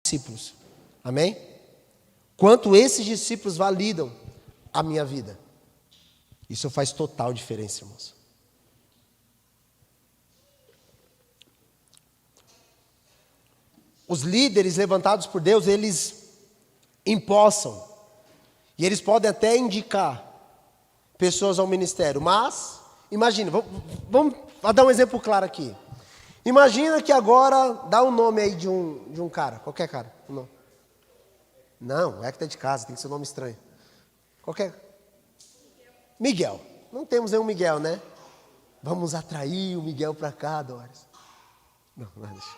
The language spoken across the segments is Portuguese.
discípulos. Amém? Quanto esses discípulos validam a minha vida. Isso faz total diferença, irmãos. Os líderes levantados por Deus, eles empossam. E eles podem até indicar pessoas ao ministério. Mas, imagina, vamos dar um exemplo claro aqui. Imagina que agora, dá um nome aí de um cara, qualquer cara. Não, é que tá de casa, tem que ser um nome estranho. Qualquer. Miguel. Não temos nenhum Miguel, né? Vamos atrair o Miguel para cá, Doris. Não, deixa.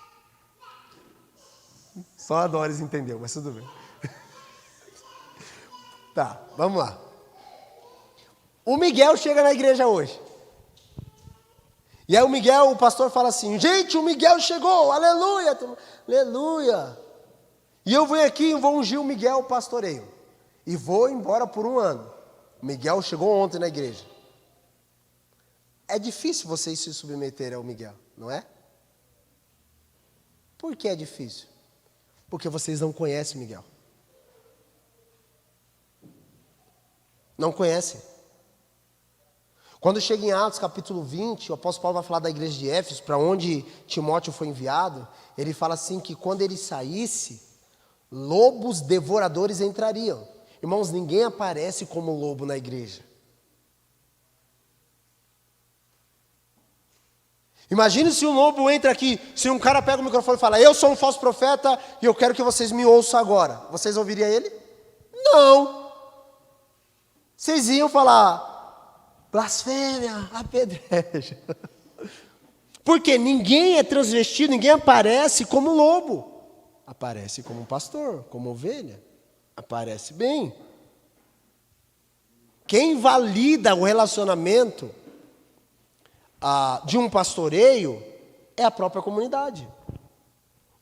Só a Doris entendeu, mas tudo bem. Tá, vamos lá. O Miguel chega na igreja hoje. E aí o pastor fala assim: gente, o Miguel chegou, aleluia, aleluia. E eu venho aqui e vou ungir o Miguel pastoreio. E vou embora por 1 ano. O Miguel chegou ontem na igreja. É difícil vocês se submeterem ao Miguel, não é? Por que é difícil? Porque vocês não conhecem Miguel. Não conhecem. Quando chega em Atos capítulo 20, o apóstolo Paulo vai falar da igreja de Éfeso, para onde Timóteo foi enviado. Ele fala assim que quando ele saísse, lobos devoradores entrariam. Irmãos, ninguém aparece como lobo na igreja. Imagine se um lobo entra aqui, se um cara pega o microfone e fala: eu sou um falso profeta e eu quero que vocês me ouçam agora. Vocês ouviriam ele? Não. Vocês iam falar: blasfêmia, apedreja. Porque ninguém é transvestido, ninguém aparece como lobo. Aparece como um pastor, como ovelha. Aparece bem. Quem valida o relacionamento de um pastoreio é a própria comunidade.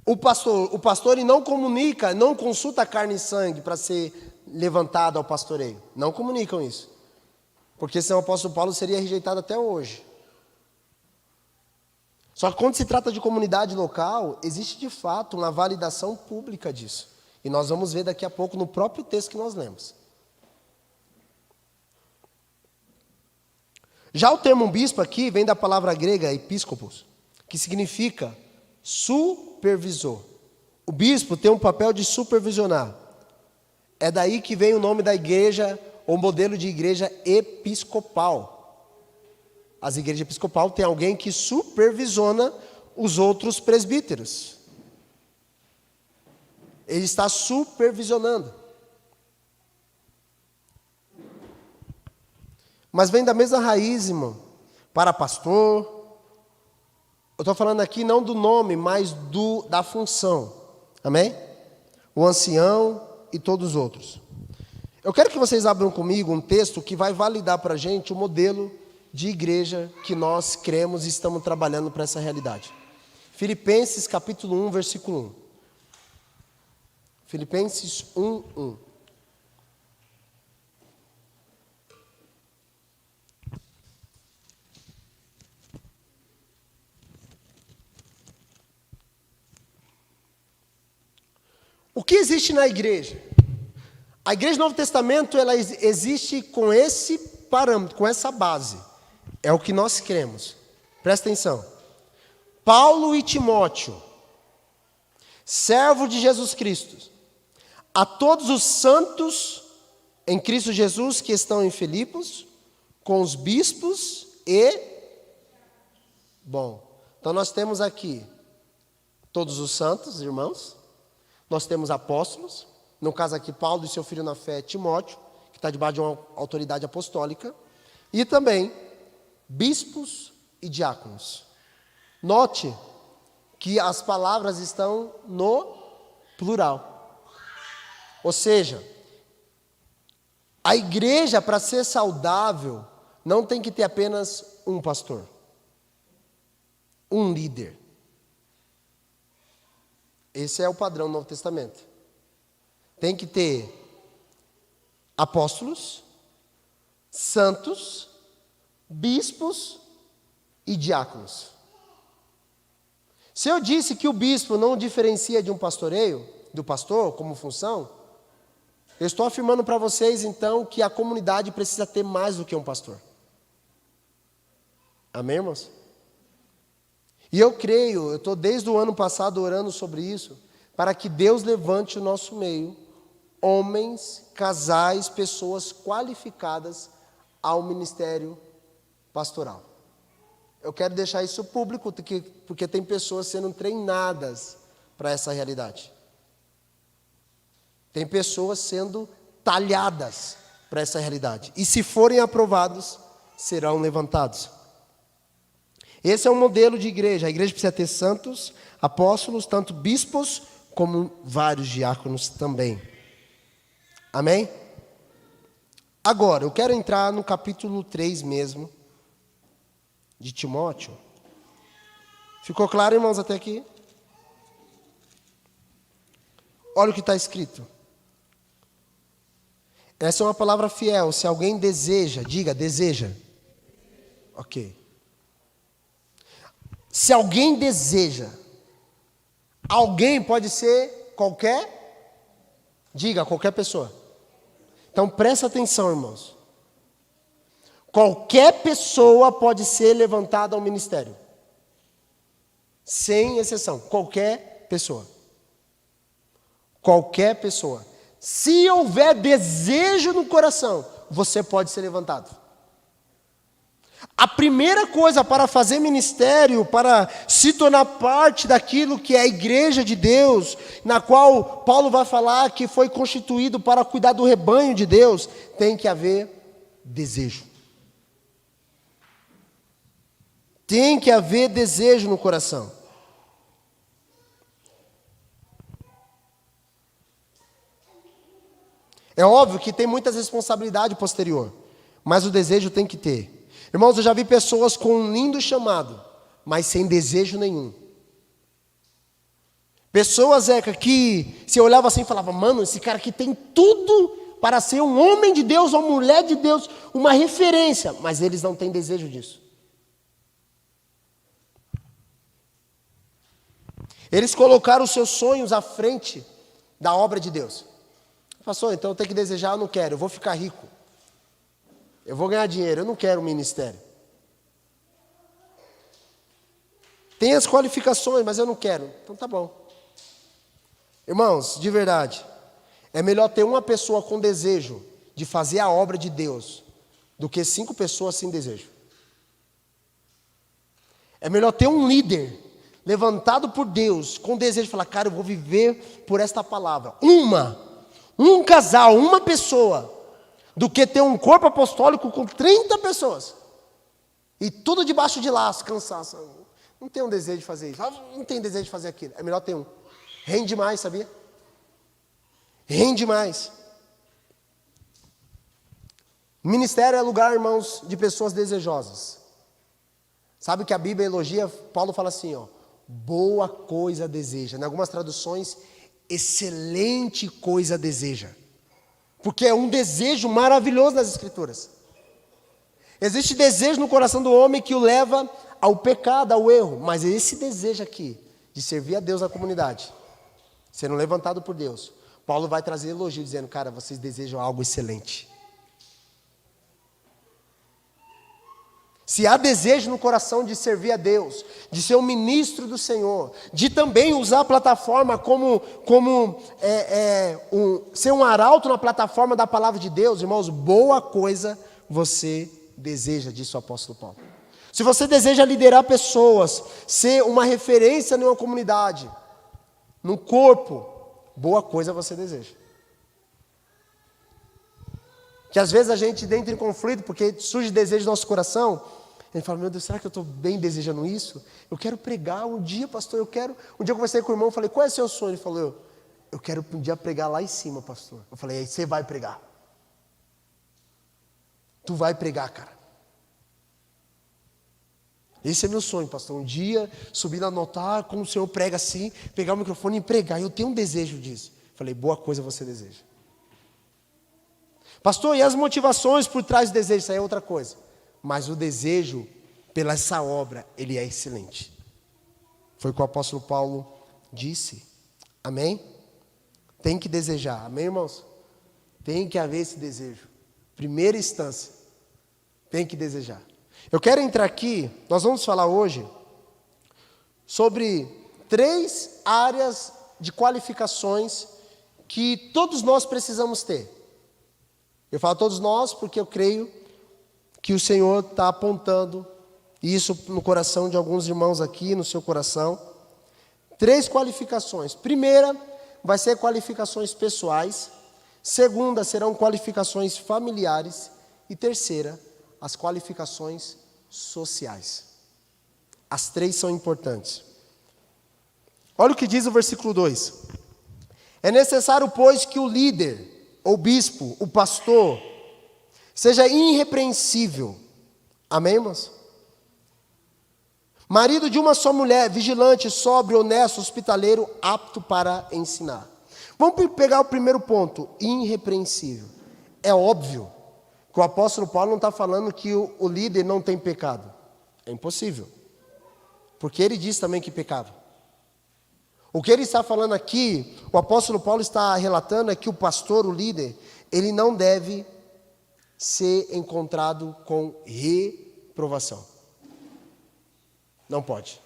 O pastor ele não comunica, não consulta carne e sangue para ser levantado ao pastoreio. Não comunicam isso. Porque senão o apóstolo Paulo seria rejeitado até hoje. Só que quando se trata de comunidade local, existe de fato uma validação pública disso. E nós vamos ver daqui a pouco no próprio texto que nós lemos. Já o termo bispo aqui vem da palavra grega episcopos, que significa supervisor. O bispo tem um papel de supervisionar. É daí que vem o nome da igreja, ou modelo de igreja episcopal. As igrejas episcopal tem alguém que supervisiona os outros presbíteros. Ele está supervisionando. Mas vem da mesma raiz, irmão, para pastor. Eu estou falando aqui não do nome, mas da função. Amém? O ancião e todos os outros. Eu quero que vocês abram comigo um texto que vai validar para a gente o modelo de igreja que nós cremos e estamos trabalhando para essa realidade. Filipenses capítulo 1, versículo 1. Filipenses 1, 1. O que existe na igreja? A igreja do Novo Testamento, ela existe com esse parâmetro, com essa base. É o que nós cremos. Presta atenção. Paulo e Timóteo, servo de Jesus Cristo, a todos os santos em Cristo Jesus que estão em Filipos, com os bispos Bom, então nós temos aqui todos os santos, irmãos. Nós temos apóstolos, no caso aqui Paulo e seu filho na fé, Timóteo, que está debaixo de uma autoridade apostólica, e também bispos e diáconos. Note que as palavras estão no plural. Ou seja, a igreja, para ser saudável, não tem que ter apenas um pastor, um líder. Esse é o padrão do Novo Testamento. Tem que ter apóstolos, santos, bispos e diáconos. Se eu disse que o bispo não diferencia de um pastoreio, do pastor como função, eu estou afirmando para vocês, então, que a comunidade precisa ter mais do que um pastor. Amém, irmãos? E eu creio, eu estou desde o ano passado orando sobre isso, para que Deus levante o nosso meio homens, casais, pessoas qualificadas ao ministério pastoral. Eu quero deixar isso público, porque tem pessoas sendo treinadas para essa realidade. Tem pessoas sendo talhadas para essa realidade. E se forem aprovados, serão levantados. Esse é um modelo de igreja. A igreja precisa ter santos, apóstolos, tanto bispos como vários diáconos também. Amém? Agora, eu quero entrar no capítulo 3 mesmo, de Timóteo. Ficou claro, irmãos, até aqui? Olha o que está escrito. Essa é uma palavra fiel. Se alguém deseja, diga, deseja. Ok. Se alguém deseja, alguém pode ser qualquer, diga, qualquer pessoa. Então presta atenção, irmãos. Qualquer pessoa pode ser levantada ao ministério. Sem exceção, qualquer pessoa. Qualquer pessoa. Se houver desejo no coração, você pode ser levantado. A primeira coisa para fazer ministério, para se tornar parte daquilo que é a igreja de Deus, na qual Paulo vai falar que foi constituído para cuidar do rebanho de Deus, tem que haver desejo. Tem que haver desejo no coração. É óbvio que tem muitas responsabilidades posterior, mas o desejo tem que ter. Irmãos, eu já vi pessoas com um lindo chamado, mas sem desejo nenhum. Pessoas, Zeca, que se eu olhava assim e falava, mano, esse cara aqui tem tudo para ser um homem de Deus, uma mulher de Deus, uma referência, mas eles não têm desejo disso. Eles colocaram os seus sonhos à frente da obra de Deus. Pastor, então eu tenho que desejar, eu não quero, eu vou ficar rico. Eu vou ganhar dinheiro, eu não quero um ministério. Tem as qualificações, mas eu não quero. Então tá bom. Irmãos, de verdade, é melhor ter uma pessoa com desejo de fazer a obra de Deus do que 5 pessoas sem desejo. É melhor ter um líder levantado por Deus com desejo de falar, cara, eu vou viver por esta palavra. Um casal, uma pessoa, do que ter um corpo apostólico com 30 pessoas. E tudo debaixo de laço, cansaço. Não tem um desejo de fazer isso. Não tem desejo de fazer aquilo. É melhor ter um. Rende mais, sabia? Rende mais. Ministério é lugar, irmãos, de pessoas desejosas. Sabe que a Bíblia elogia? Paulo fala assim, ó. Boa coisa deseja. Em algumas traduções, excelente coisa deseja. Porque é um desejo maravilhoso nas Escrituras. Existe desejo no coração do homem que o leva ao pecado, ao erro. Mas esse desejo aqui, de servir a Deus na comunidade, sendo levantado por Deus, Paulo vai trazer elogio, dizendo, cara, vocês desejam algo excelente. Se há desejo no coração de servir a Deus, de ser um ministro do Senhor, de também usar a plataforma ser um arauto na plataforma da palavra de Deus, irmãos, boa coisa você deseja, disse o apóstolo Paulo. Se você deseja liderar pessoas, ser uma referência em uma comunidade, no corpo, boa coisa você deseja. Que às vezes a gente entra em conflito, porque surge desejo no nosso coração, a gente fala, meu Deus, será que eu estou bem desejando isso? Eu quero pregar um dia, pastor, Um dia eu conversei com o irmão, falei, qual é o seu sonho? Ele falou, eu quero um dia pregar lá em cima, pastor. Eu falei, aí você vai pregar. Tu vai pregar, cara. Esse é meu sonho, pastor. Um dia subir no altar, como o Senhor prega assim, pegar o microfone e pregar. Eu tenho um desejo disso. Eu falei, boa coisa você deseja. Pastor, e as motivações por trás do desejo? Isso aí é outra coisa. Mas o desejo pela essa obra, ele é excelente. Foi o que o apóstolo Paulo disse. Amém? Tem que desejar, amém, irmãos? Tem que haver esse desejo. Primeira instância, tem que desejar. Eu quero entrar aqui, nós vamos falar hoje sobre 3 áreas de qualificações que todos nós precisamos ter. Eu falo todos nós porque eu creio que o Senhor está apontando isso no coração de alguns irmãos aqui, no seu coração. 3 qualificações. Primeira, vai ser qualificações pessoais. Segunda, serão qualificações familiares. E terceira, as qualificações sociais. As 3 são importantes. Olha o que diz o versículo 2. É necessário, pois, que o líder, o bispo, o pastor, seja irrepreensível. Amém, irmãos? Marido de uma só mulher, vigilante, sóbrio, honesto, hospitaleiro, apto para ensinar. Vamos pegar o primeiro ponto, irrepreensível. É óbvio que o apóstolo Paulo não está falando que o líder não tem pecado. É impossível. Porque ele diz também que pecava. O que ele está falando aqui, o apóstolo Paulo está relatando é que o pastor, o líder, ele não deve ser encontrado com reprovação. Não pode.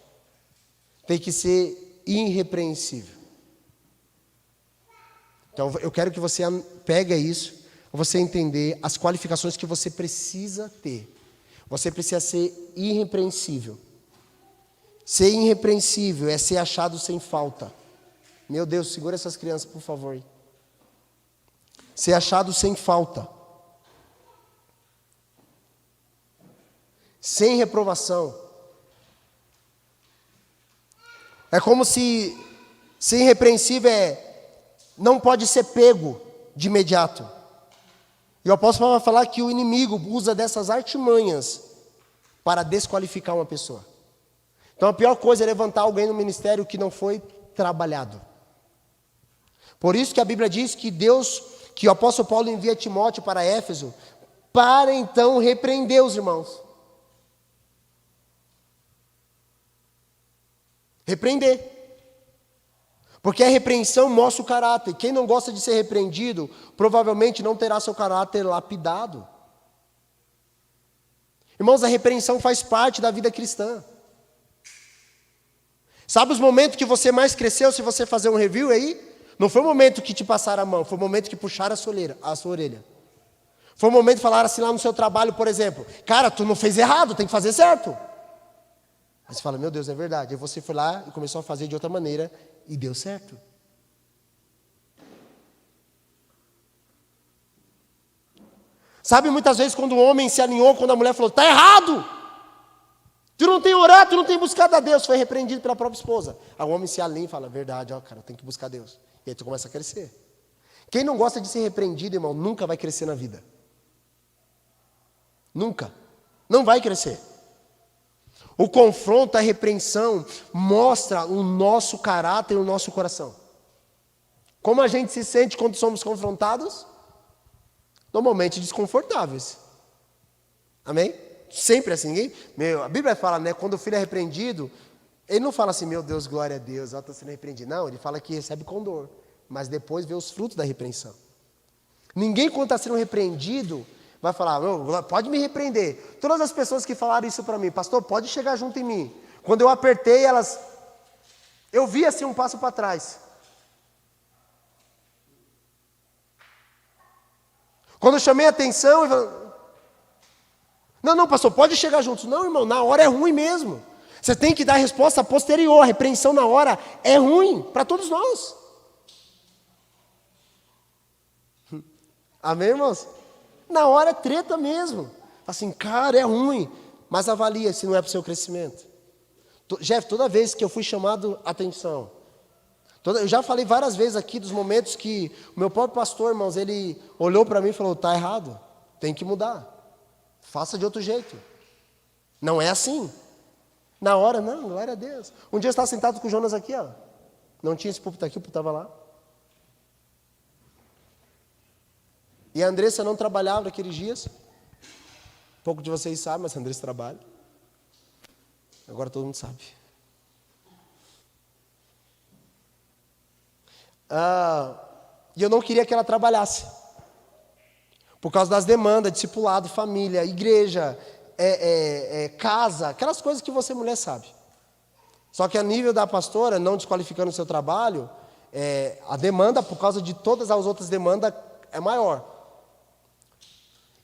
Tem que ser irrepreensível. Então eu quero que você pegue isso, você entender as qualificações que você precisa ter. Você precisa ser irrepreensível. Ser irrepreensível é ser achado sem falta. Meu Deus, segura essas crianças, por favor. Ser achado sem falta. Sem reprovação. É como se ser irrepreensível não pode ser pego de imediato. E o apóstolo Paulo vai falar que o inimigo usa dessas artimanhas para desqualificar uma pessoa. Então a pior coisa é levantar alguém no ministério que não foi trabalhado. Por isso que a Bíblia diz que o apóstolo Paulo envia Timóteo para Éfeso, para então repreender os irmãos. Repreender. Porque a repreensão mostra o caráter. Quem não gosta de ser repreendido, provavelmente não terá seu caráter lapidado. Irmãos, a repreensão faz parte da vida cristã. Sabe os momentos que você mais cresceu, se você fazer um review aí? Não foi o momento que te passaram a mão, foi o momento que puxaram a sua orelha. Foi o momento que falaram assim lá no seu trabalho, por exemplo. Cara, tu não fez errado, tem que fazer certo. Aí você fala, meu Deus, é verdade. Aí você foi lá e começou a fazer de outra maneira e deu certo. Sabe muitas vezes quando o homem se alinhou, quando a mulher falou, está errado. Tu não tem orado, tu não tem buscado a Deus. Foi repreendido pela própria esposa. Aí o homem se alinha e fala, verdade, ó, cara, tem que buscar Deus. E aí tu começa a crescer. Quem não gosta de ser repreendido, irmão, nunca vai crescer na vida. Nunca. Não vai crescer. O confronto, a repreensão, mostra o nosso caráter e o nosso coração. Como a gente se sente quando somos confrontados? Normalmente desconfortáveis. Amém? Sempre assim. A Bíblia fala, né? Quando o filho é repreendido, ele não fala assim, meu Deus, glória a Deus, ela está sendo repreendido. Não, ele fala que recebe com dor. Mas depois vê os frutos da repreensão. Ninguém, quando está sendo repreendido, vai falar, pode me repreender. Todas as pessoas que falaram isso para mim, pastor, pode chegar junto em mim. Quando eu apertei, eu vi assim um passo para trás. Quando eu chamei a atenção, eu falei, não, pastor, pode chegar juntos. Não, irmão, na hora é ruim mesmo. Você tem que dar a resposta posterior. A repreensão na hora é ruim para todos nós. Amém, irmãos? Na hora é treta mesmo. Assim, cara, é ruim. Mas avalia se não é para o seu crescimento. Jeff, toda vez que eu fui chamado a atenção, eu já falei várias vezes aqui dos momentos que o meu próprio pastor, irmãos, ele olhou para mim e falou, está errado, tem que mudar. Faça de outro jeito. Não é assim. Na hora, não, glória a Deus. Um dia eu estava sentado com o Jonas aqui, ó. Não tinha esse púlpito aqui, o púlpito estava lá. E a Andressa não trabalhava naqueles dias. Pouco de vocês sabem, mas a Andressa trabalha. Agora todo mundo sabe. E eu não queria que ela trabalhasse. Por causa das demandas, discipulado, família, igreja, casa, aquelas coisas que você, mulher, sabe. Só que a nível da pastora, não desqualificando o seu trabalho, a demanda, por causa de todas as outras demandas, é maior.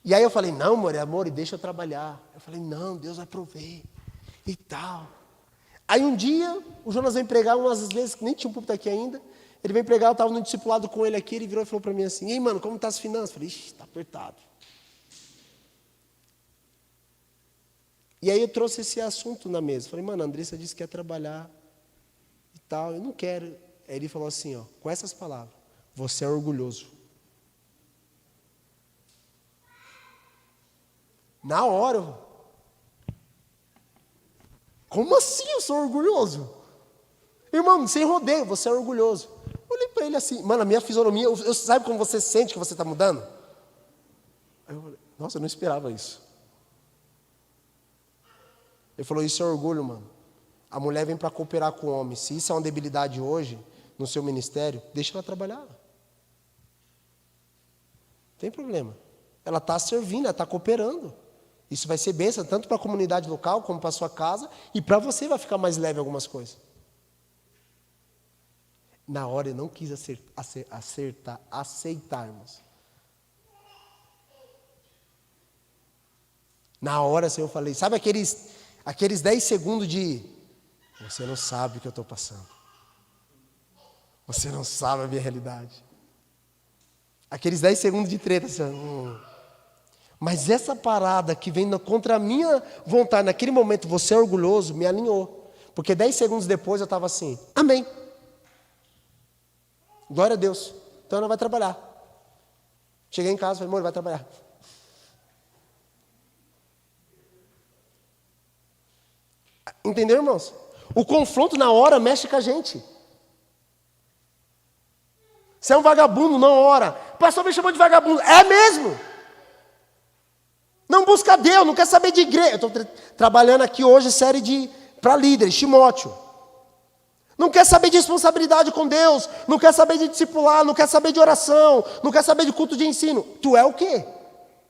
E aí eu falei, não, amor, deixa eu trabalhar. Eu falei, não, Deus vai prover e tal. Aí um dia, o Jonas veio pregar, umas vezes, que nem tinha um púlpito aqui ainda, ele veio pregar, eu estava no discipulado com ele aqui, ele virou e falou para mim assim, ei, mano, como está as finanças? Eu falei, ixi, está apertado. E aí eu trouxe esse assunto na mesa. Falei, mano, a Andressa disse que quer trabalhar e tal, eu não quero. Aí ele falou assim, ó, com essas palavras, você é orgulhoso. Na hora, como assim eu sou orgulhoso? Irmão, sem rodeio, você é orgulhoso. Eu olhei para ele assim, mano, a minha fisionomia, eu sabe como você sente que você está mudando? Aí eu falei, nossa, eu não esperava isso. Ele falou, isso é orgulho, mano. A mulher vem para cooperar com o homem. Se isso é uma debilidade hoje, no seu ministério, deixa ela trabalhar. Não tem problema. Ela está servindo, ela está cooperando. Isso vai ser bênção, tanto para a comunidade local, como para a sua casa, e para você vai ficar mais leve algumas coisas. Na hora eu não quis aceitar, irmãos. Na hora assim, eu falei, sabe aqueles 10 segundos de, você não sabe o que eu estou passando. Você não sabe a minha realidade. Aqueles 10 segundos de treta, assim, Mas essa parada que vem contra a minha vontade, naquele momento, você é orgulhoso, me alinhou. Porque 10 segundos depois eu estava assim, amém. Glória a Deus. Então ela vai trabalhar. Cheguei em casa, falei, amor, vai trabalhar. Entendeu, irmãos? O confronto na hora mexe com a gente. Você é um vagabundo, não ora. O pastor me chamou de vagabundo. É mesmo? Não busca Deus, não quer saber de igreja. Eu estou trabalhando aqui hoje série para líderes, Timóteo. Não quer saber de responsabilidade com Deus, não quer saber de discipular, não quer saber de oração, não quer saber de culto de ensino. Tu é o quê?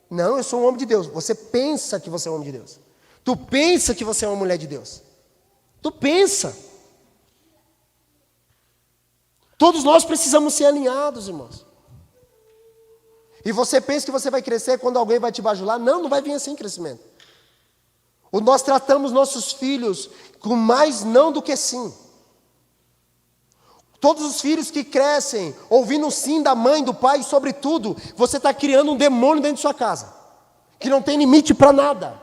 Não, eu sou um homem de Deus. Você pensa que você é um homem de Deus. Tu pensa que você é uma mulher de Deus. Tu pensa. Todos nós precisamos ser alinhados, irmãos. E você pensa que você vai crescer quando alguém vai te bajular? Não, não vai vir assim crescimento. Nós tratamos nossos filhos com mais não do que sim. Todos os filhos que crescem ouvindo o sim da mãe, do pai, sobretudo, você está criando um demônio dentro de sua casa, que não tem limite para nada.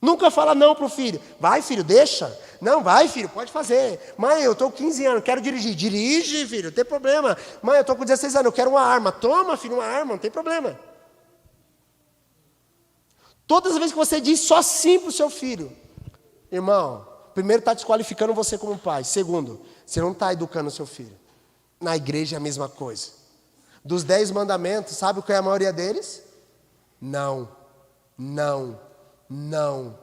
Nunca fala não para o filho. Vai, filho, deixa. Não, vai, filho, pode fazer. Mãe, eu estou com 15 anos, quero dirigir. Dirige, filho, não tem problema. Mãe, eu estou com 16 anos, eu quero uma arma. Toma, filho, uma arma, não tem problema. Todas as vezes que você diz só sim para o seu filho, irmão, primeiro está desqualificando você como pai. Segundo, você não está educando o seu filho. Na igreja é a mesma coisa. Dos 10 mandamentos, sabe o que é a maioria deles? Não, não, não,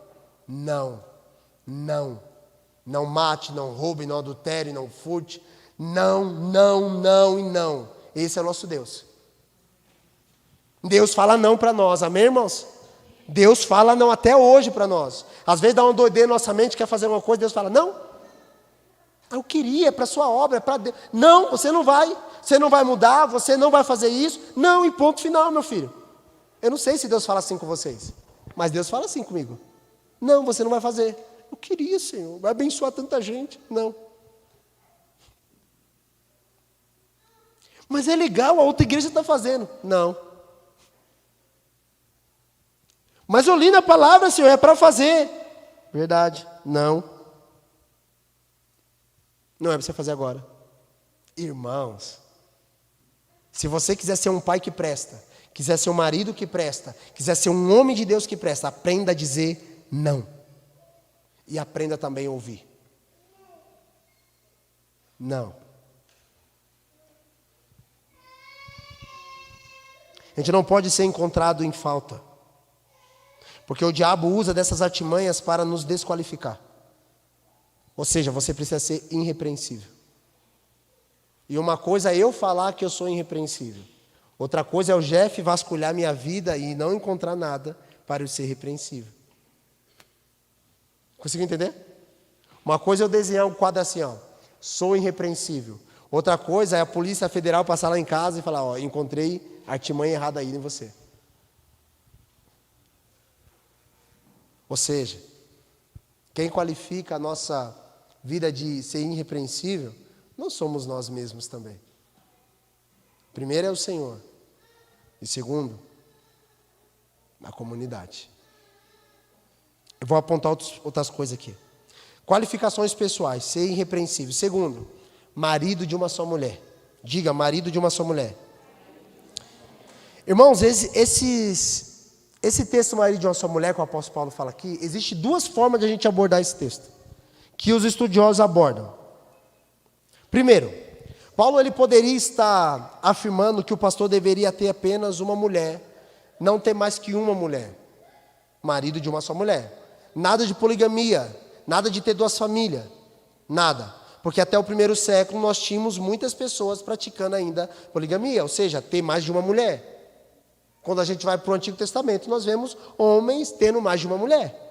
não, não. Não mate, não roube, não adultere, não furte. Não, não, não e não. Esse é o nosso Deus. Deus fala não para nós, amém, irmãos? Deus fala não até hoje para nós. Às vezes dá uma doideira na nossa mente, quer fazer uma coisa, Deus fala, não. Eu queria, para a sua obra, para Deus. Não, você não vai mudar, você não vai fazer isso. Não, e ponto final, meu filho. Eu não sei se Deus fala assim com vocês, mas Deus fala assim comigo. Não, você não vai fazer. Eu queria, Senhor, vai abençoar tanta gente. Não. Mas é legal, a outra igreja está fazendo. Não. Mas eu li na palavra, Senhor, é para fazer. Verdade. Não. Não é para você fazer agora. Irmãos, se você quiser ser um pai que presta, quiser ser um marido que presta, quiser ser um homem de Deus que presta, aprenda a dizer não. E aprenda também a ouvir. Não. A gente não pode ser encontrado em falta. Porque o diabo usa dessas artimanhas para nos desqualificar. Ou seja, você precisa ser irrepreensível. E uma coisa é eu falar que eu sou irrepreensível. Outra coisa é o Jeff vasculhar minha vida e não encontrar nada para eu ser repreensível. Conseguiu entender? Uma coisa é eu desenhar um quadro assim, ó, sou irrepreensível. Outra coisa é a Polícia Federal passar lá em casa e falar, ó, encontrei artimanha errada aí em você. Ou seja, quem qualifica a nossa vida de ser irrepreensível, não somos nós mesmos também. Primeiro é o Senhor. E segundo, a comunidade. Eu vou apontar outras coisas aqui. Qualificações pessoais, ser irrepreensível. Segundo, marido de uma só mulher. Diga, marido de uma só mulher. Irmãos, esse texto marido de uma só mulher, que o apóstolo Paulo fala aqui, existe duas formas de a gente abordar esse texto, que os estudiosos abordam. Primeiro, Paulo ele poderia estar afirmando que o pastor deveria ter apenas uma mulher, não ter mais que uma mulher, marido de uma só mulher. Nada de poligamia, nada de ter duas famílias, nada. Porque até o primeiro século nós tínhamos muitas pessoas praticando ainda poligamia, ou seja, ter mais de uma mulher. Quando a gente vai para o Antigo Testamento, nós vemos homens tendo mais de uma mulher.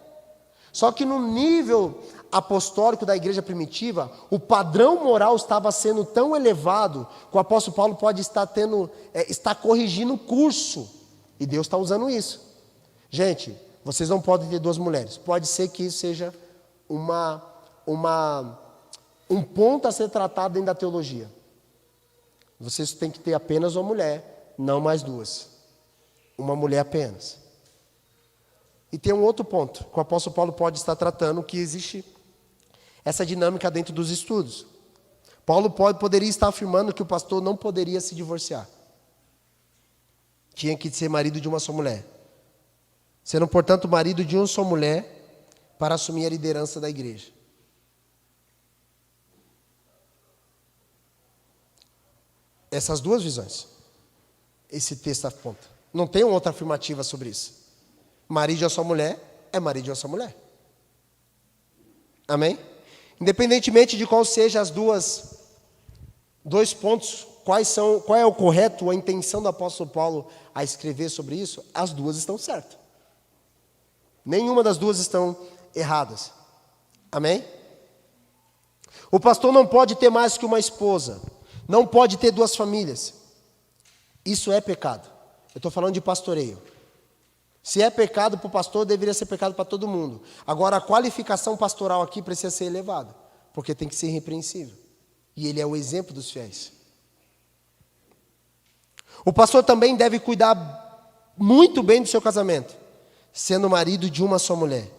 Só que no nível apostólico da igreja primitiva, o padrão moral estava sendo tão elevado que o apóstolo Paulo pode estar corrigindo o curso. E Deus está usando isso. Gente, vocês não podem ter duas mulheres. Pode ser que isso seja um ponto a ser tratado dentro da teologia. Vocês têm que ter apenas uma mulher, não mais duas. Uma mulher apenas. E tem um outro ponto que o apóstolo Paulo pode estar tratando, que existe essa dinâmica dentro dos estudos. Paulo poderia estar afirmando que o pastor não poderia se divorciar. Tinha que ser marido de uma só mulher. Sendo, portanto, marido de uma só mulher para assumir a liderança da igreja. Essas duas visões. Esse texto aponta. Não tem outra afirmativa sobre isso. Marido de uma só mulher é marido de uma só mulher. Amém? Independentemente de qual seja dois pontos, qual é o correto, a intenção do apóstolo Paulo a escrever sobre isso, as duas estão certas. Nenhuma das duas estão erradas. Amém? O pastor não pode ter mais que uma esposa. Não pode ter duas famílias. Isso é pecado. Eu estou falando de pastoreio. Se é pecado para o pastor, deveria ser pecado para todo mundo. Agora, a qualificação pastoral aqui precisa ser elevada, porque tem que ser irrepreensível. E ele é o exemplo dos fiéis. O pastor também deve cuidar muito bem do seu casamento, sendo marido de uma só mulher.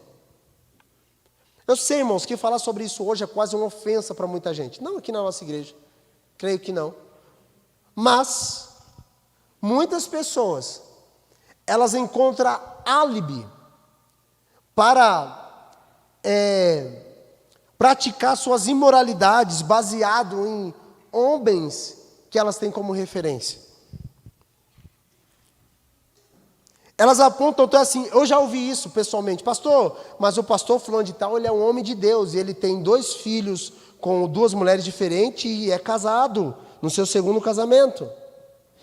Eu sei, irmãos, que falar sobre isso hoje é quase uma ofensa para muita gente. Não aqui na nossa igreja. Creio que não. Mas muitas pessoas, elas encontram álibi para praticar suas imoralidades baseado em homens que elas têm como referência. Elas apontam até assim, eu já ouvi isso pessoalmente, pastor, mas o pastor fulano de tal, ele é um homem de Deus, e ele tem 2 filhos com 2 mulheres diferentes e é casado no seu segundo casamento.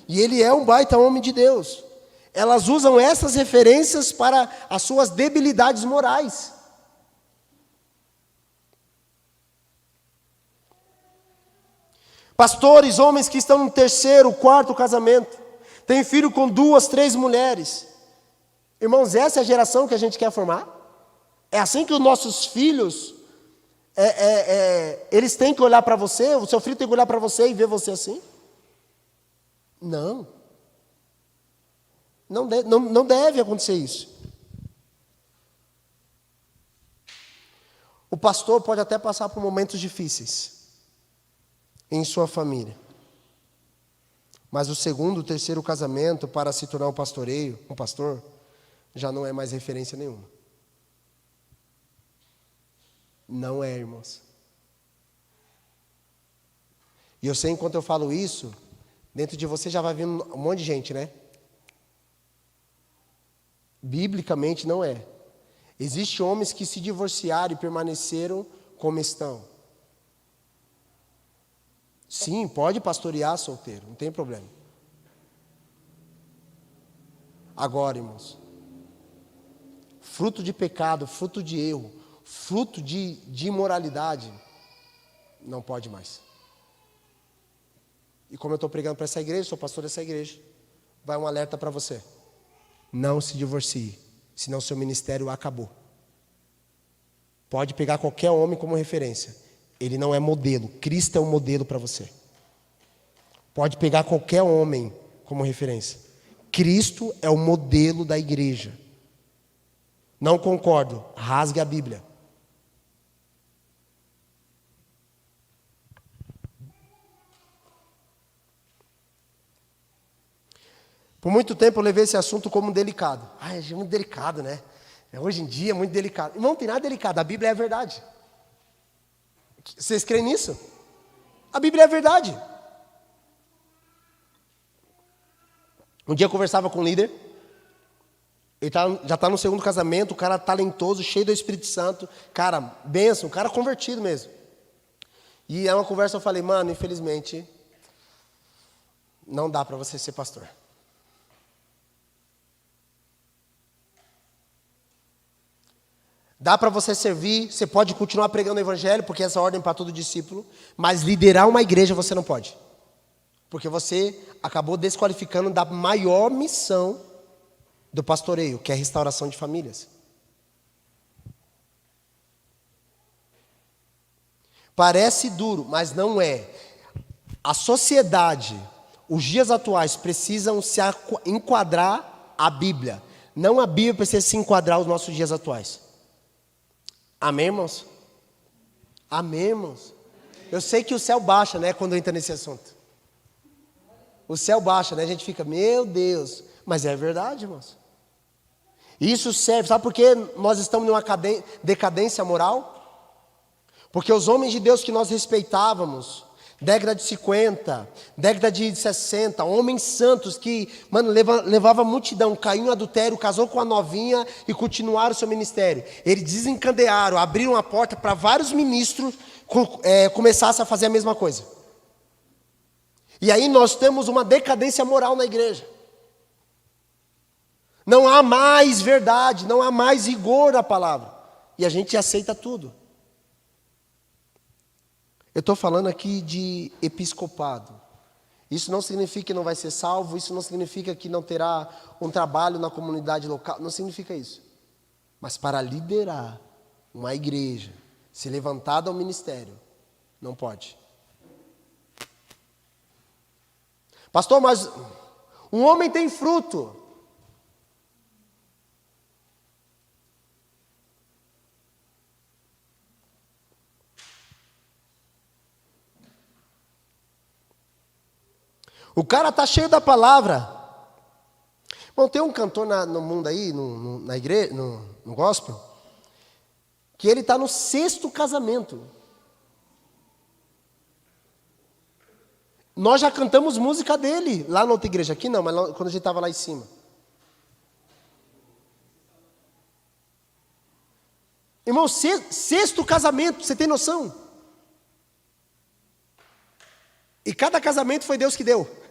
E ele é um baita homem de Deus. Elas usam essas referências para as suas debilidades morais. Pastores, homens que estão no 3º, 4º casamento, têm filho com 2, 3 mulheres. Irmãos, essa é a geração que a gente quer formar? É assim que os nossos filhos, eles têm que olhar para você, o seu filho tem que olhar para você e ver você assim? Não. Não deve acontecer isso. O pastor pode até passar por momentos difíceis em sua família. Mas o 2º, 3º casamento, para se tornar um pastor, já não é mais referência nenhuma. Não é, irmãos. E eu sei, enquanto eu falo isso, dentro de você já vai vindo um monte de gente, né? Biblicamente não é. Existem homens que se divorciaram e permaneceram como estão. Sim, pode pastorear solteiro, não tem problema. Agora, irmãos, fruto de pecado, fruto de erro, fruto de imoralidade, não pode mais. E como eu estou pregando para essa igreja, sou pastor dessa igreja, vai um alerta para você. Não se divorcie, senão seu ministério acabou. Pode pegar qualquer homem como referência. Ele não é modelo, Cristo é um modelo para você. Pode pegar qualquer homem como referência. Cristo é o modelo da igreja. Não concordo, rasgue a Bíblia. Por muito tempo eu levei esse assunto como delicado. É muito delicado, né? Hoje em dia é muito delicado. Irmão, não tem nada delicado, a Bíblia é a verdade. Vocês creem nisso? A Bíblia é a verdade. Um dia eu conversava com um líder, ele já está no segundo casamento, o cara talentoso, cheio do Espírito Santo, cara, bênção, um cara convertido mesmo. E é uma conversa, eu falei, mano, infelizmente, não dá para você ser pastor. Dá para você servir, você pode continuar pregando o evangelho, porque essa é a ordem para todo discípulo, mas liderar uma igreja você não pode. Porque você acabou desqualificando da maior missão do pastoreio, que é a restauração de famílias. Parece duro, mas não é. A sociedade, os dias atuais precisam se enquadrar à Bíblia. Não a Bíblia precisa se enquadrar aos nossos dias atuais. Amém, irmãos? Amém, irmãos? Eu sei que o céu baixa, né, quando entra nesse assunto. O céu baixa, né? A gente fica, meu Deus. Mas é verdade, irmãos. Isso serve, sabe por que nós estamos numa decadência moral? Porque os homens de Deus que nós respeitávamos, década de 50, década de 60, homens santos que, mano, levava a multidão, caiu em adultério, casou com a novinha e continuaram o seu ministério. Eles desencadearam, abriram a porta para vários ministros começassem a fazer a mesma coisa. E aí nós temos uma decadência moral na igreja. Não há mais verdade, não há mais rigor na palavra. E a gente aceita tudo. Eu estou falando aqui de episcopado. Isso não significa que não vai ser salvo, isso não significa que não terá um trabalho na comunidade local, não significa isso. Mas para liderar uma igreja, se levantar ao ministério, não pode. Pastor, mas um homem tem fruto. O cara está cheio da palavra. Bom, tem um cantor no mundo aí, na igreja, no gospel, que ele está no 6º casamento. Nós já cantamos música dele, lá na outra igreja, aqui não, mas quando a gente estava lá em cima. Irmão, 6º casamento, você tem noção? E cada casamento foi Deus que deu.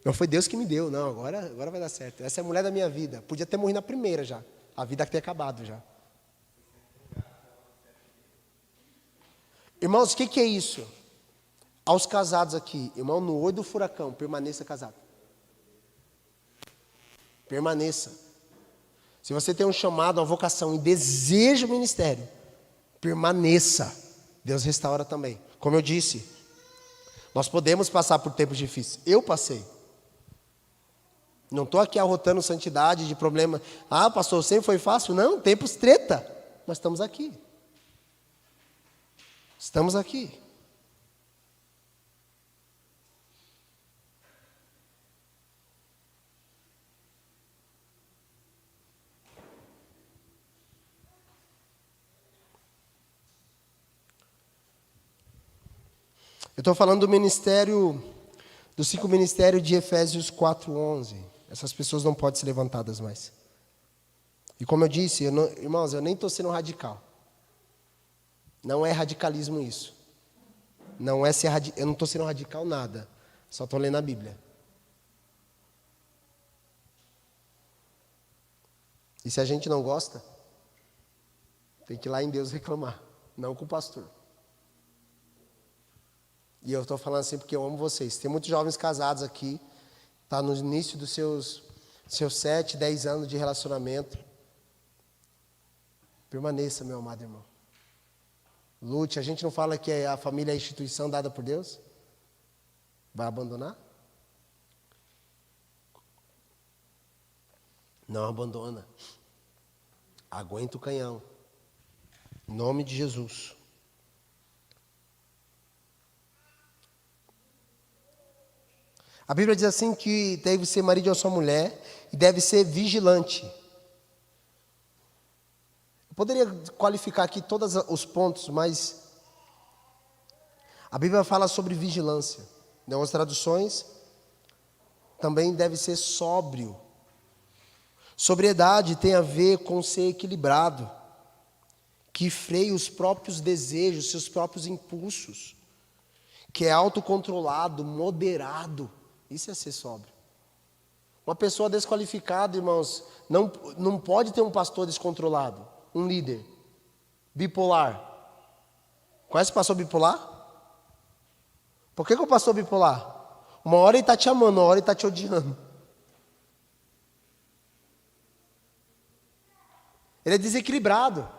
Não foi Deus que me deu, não, agora vai dar certo. Essa é a mulher da minha vida. Podia ter morrido na primeira já. A vida ter acabado já. Irmãos, o que é isso? Aos casados aqui, irmão, no olho do furacão, permaneça casado. Permaneça. Se você tem um chamado, uma vocação e deseja o ministério, permaneça. Deus restaura também. Como eu disse, nós podemos passar por tempos difíceis. Eu passei. Não estou aqui arrotando santidade de problema. Ah, pastor, sempre foi fácil? Não, tempos treta. Mas estamos aqui. Estamos aqui. Eu estou falando do ministério, dos 5 ministérios de Efésios 4:11. Essas pessoas não podem ser levantadas mais. E como eu disse, irmãos, eu nem estou sendo radical. Não é radicalismo isso. Não é ser eu não estou sendo radical nada. Só estou lendo a Bíblia. E se a gente não gosta, tem que ir lá em Deus reclamar, não com o pastor. E eu estou falando assim porque eu amo vocês. Tem muitos jovens casados aqui, tá no início dos seus 7, 10 anos de relacionamento. Permaneça, meu amado irmão. Lute. A gente não fala que a família é a instituição dada por Deus? Vai abandonar? Não abandona. Aguenta o canhão. Em nome de Jesus. A Bíblia diz assim que deve ser marido de uma só mulher e deve ser vigilante. Eu poderia qualificar aqui todos os pontos, mas a Bíblia fala sobre vigilância. Em algumas traduções, também deve ser sóbrio. Sobriedade tem a ver com ser equilibrado, que freia os próprios desejos, seus próprios impulsos, que é autocontrolado, moderado. Isso é ser sóbrio. Uma pessoa desqualificada, irmãos, não pode ter um pastor descontrolado, um líder bipolar. Conhece o pastor bipolar? Por que o pastor bipolar? Uma hora ele está te amando, uma hora ele está te odiando. Ele é desequilibrado.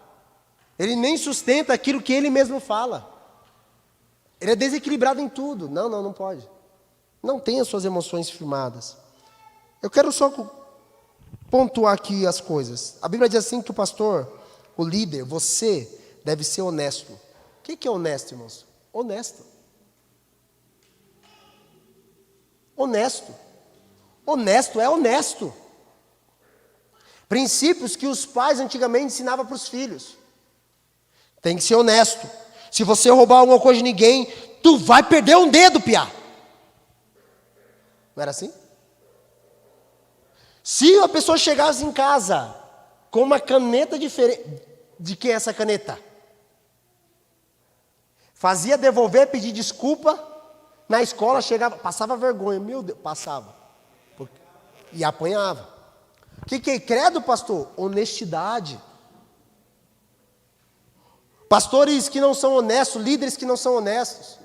Ele nem sustenta aquilo que ele mesmo fala. Ele é desequilibrado em tudo. Não pode. Não tenha suas emoções firmadas. Eu quero só pontuar aqui as coisas. A Bíblia diz assim que o pastor, o líder, você deve ser honesto. O que é honesto, irmãos? Honesto. Honesto. Honesto é honesto. Princípios que os pais antigamente ensinavam para os filhos. Tem que ser honesto. Se você roubar alguma coisa de ninguém, tu vai perder um dedo, piá. Não era assim? Se a pessoa chegasse em casa com uma caneta diferente, de quem é essa caneta? Fazia devolver, pedir desculpa, na escola chegava, passava vergonha, meu Deus, passava. E apanhava. O que é credo, pastor? Honestidade. Pastores que não são honestos, líderes que não são honestos.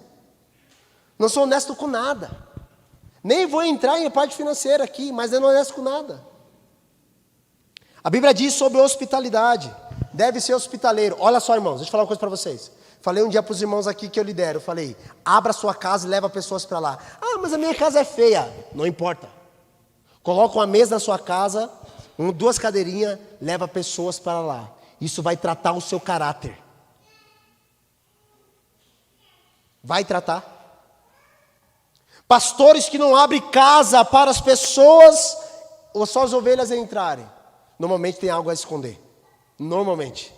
Não sou honesto com nada. Nem vou entrar em parte financeira aqui, mas eu não honesto com nada. A Bíblia diz sobre hospitalidade. Deve ser hospitaleiro. Olha só, irmãos, deixa eu falar uma coisa para vocês. Falei um dia para os irmãos aqui que eu lidero. Falei, abra sua casa e leva pessoas para lá. Ah, mas a minha casa é feia. Não importa. Coloca uma mesa na sua casa, 2 cadeirinhas, leva pessoas para lá. Isso vai tratar o seu caráter. Vai tratar. Pastores que não abrem casa para as pessoas, ou só as ovelhas entrarem. Normalmente tem algo a esconder. Normalmente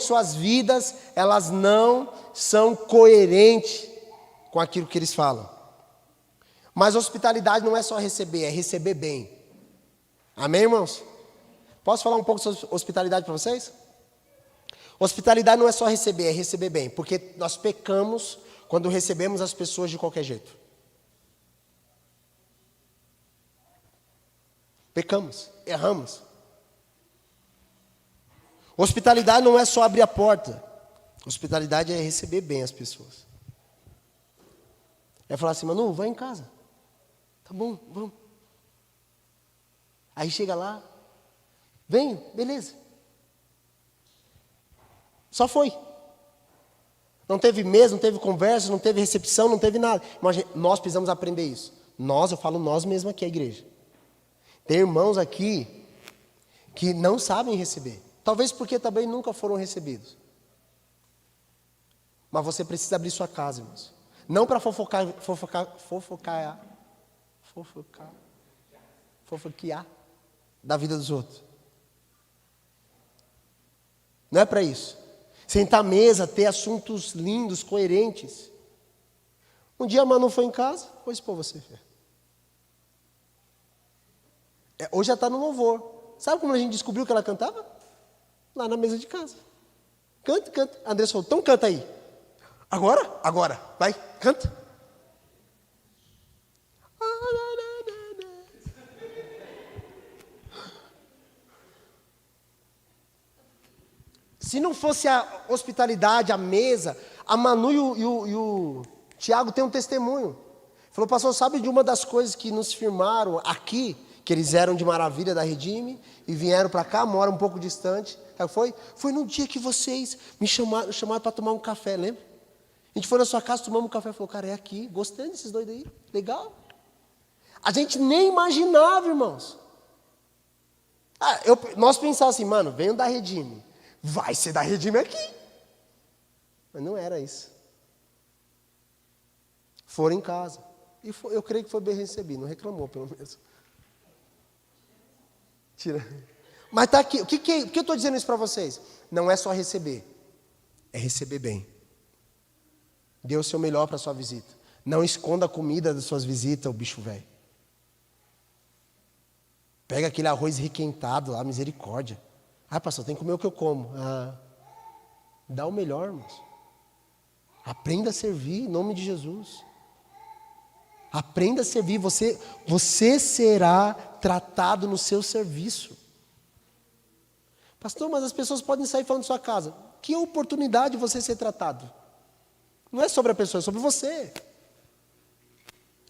suas vidas, elas não são coerentes com aquilo que eles falam. Mas hospitalidade não é só receber, é receber bem. Amém, irmãos? Posso falar um pouco sobre hospitalidade para vocês? Hospitalidade não é só receber, é receber bem. Porque nós pecamos quando recebemos as pessoas de qualquer jeito. Pecamos, erramos. Hospitalidade não é só abrir a porta. Hospitalidade é receber bem as pessoas. É falar assim, Manu, vai em casa. Tá bom, vamos. Aí chega lá, vem, beleza. Só foi. Não teve mesa, não teve conversa, não teve recepção, não teve nada. Imagina, nós precisamos aprender isso. Eu falo nós mesmo aqui, a igreja. Tem irmãos aqui que não sabem receber. Talvez porque também nunca foram recebidos. Mas você precisa abrir sua casa, irmãos. Não para fofoquear da vida dos outros. Não é para isso. Sentar à mesa, ter assuntos lindos, coerentes. Um dia a Manu foi em casa, vou expor você, filho. Hoje já está no louvor. Sabe como a gente descobriu que ela cantava? Lá na mesa de casa. Canta. André falou, então canta aí. Agora? Agora. Vai, canta. Se não fosse a hospitalidade, a mesa, a Manu e o Tiago têm um testemunho. Falou, pastor, sabe de uma das coisas que nos firmaram aqui, que eles eram de Maravilha da Redime e vieram para cá, moram um pouco distante. Foi no dia que vocês me chamaram para tomar um café, lembra? A gente foi na sua casa, tomamos um café, falou, cara, é aqui, gostei desses doidos aí, legal. A gente nem imaginava, irmãos. Nós pensávamos assim, mano, venho da Redime, vai ser da Redime aqui. Mas não era isso. Foram em casa. E eu creio que foi bem recebido, não reclamou pelo menos. Tira. Mas está aqui, o que eu estou dizendo isso para vocês? Não é só receber, é receber bem. Dê o seu melhor para a sua visita. Não esconda a comida das suas visitas, o bicho velho. Pega aquele arroz requentado lá, misericórdia. Pastor, tem que comer o que eu como. Dá o melhor, irmãos. Aprenda a servir em nome de Jesus. Aprenda a servir, você será tratado no seu serviço. Pastor, mas as pessoas podem sair falando de sua casa. Que oportunidade de você ser tratado? Não é sobre a pessoa, é sobre você.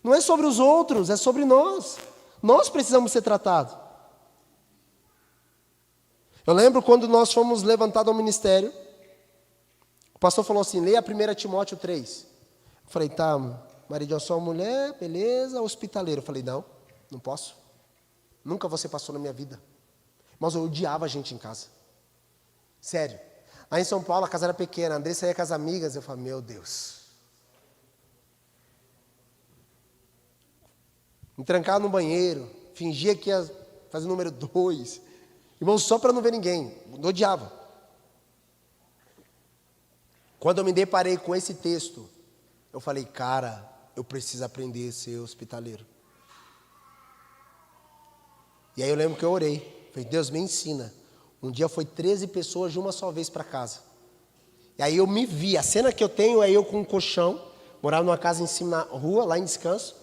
Não é sobre os outros, é sobre nós. Nós precisamos ser tratados. Eu lembro quando nós fomos levantados ao ministério, o pastor falou assim, leia 1 Timóteo 3. Eu falei, tá, marido, eu sou uma mulher, beleza, hospitaleiro. Eu falei, não posso. Nunca você passou na minha vida. Mas eu odiava a gente em casa. Sério. Aí em São Paulo a casa era pequena, a Andressa ia com as amigas, eu falei, meu Deus. Me trancava no banheiro, fingia que ia fazer o número 2. Irmão, só para não ver ninguém. Eu odiava. Quando eu me deparei com esse texto, eu falei, cara, eu preciso aprender a ser hospitaleiro. E aí eu lembro que eu orei. Falei, Deus, me ensina. Um dia foi 13 pessoas de uma só vez para casa. E aí eu me vi. A cena que eu tenho é eu com um colchão. Morava numa casa em cima na rua, lá em Descanso.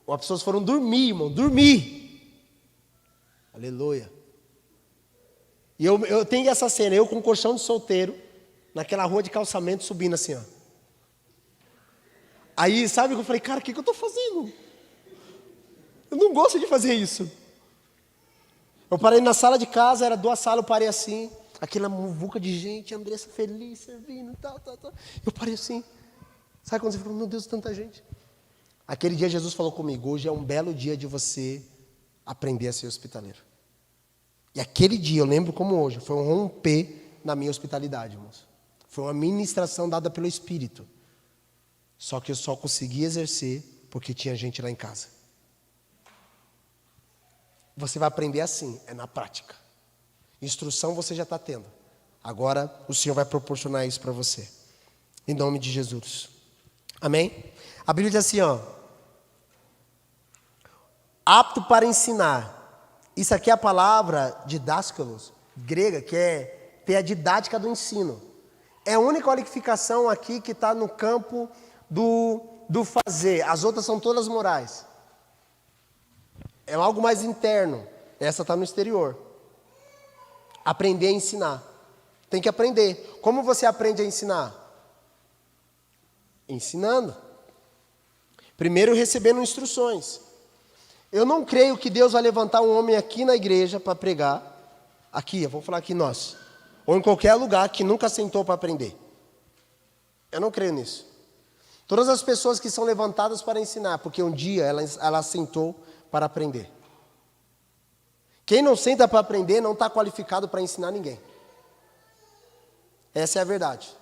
As pessoas foram dormir, irmão. Dormir. Aleluia. E eu tenho essa cena. Eu com um colchão de solteiro. Naquela rua de calçamento subindo assim, ó. Aí, sabe o que eu falei? Cara, o que eu estou fazendo? Eu não gosto de fazer isso. Eu parei na sala de casa, era 2 salas, eu parei assim, aquela muvuca de gente, a Andressa feliz, servindo, tal. Eu parei assim. Sabe quando você fala, meu Deus, tanta gente? Aquele dia Jesus falou comigo, hoje é um belo dia de você aprender a ser hospitaleiro. E aquele dia, eu lembro como hoje, foi um romper na minha hospitalidade, irmãos. Foi uma ministração dada pelo Espírito. Só que eu só consegui exercer porque tinha gente lá em casa. Você vai aprender assim, é na prática. Instrução você já está tendo. Agora o Senhor vai proporcionar isso para você. Em nome de Jesus. Amém? A Bíblia diz assim, ó. Apto para ensinar. Isso aqui é a palavra didáskalos, grega, que é ter a didática do ensino. É a única qualificação aqui que está no campo do fazer. As outras são todas morais. É algo mais interno. Essa está no exterior. Aprender a ensinar. Tem que aprender. Como você aprende a ensinar? Ensinando. Primeiro recebendo instruções. Eu não creio que Deus vai levantar um homem aqui na igreja para pregar. Aqui, eu vou falar aqui nós. Ou em qualquer lugar que nunca sentou para aprender. Eu não creio nisso. Todas as pessoas que são levantadas para ensinar, porque um dia ela sentou para aprender. Quem não senta para aprender não está qualificado para ensinar ninguém. Essa é a verdade.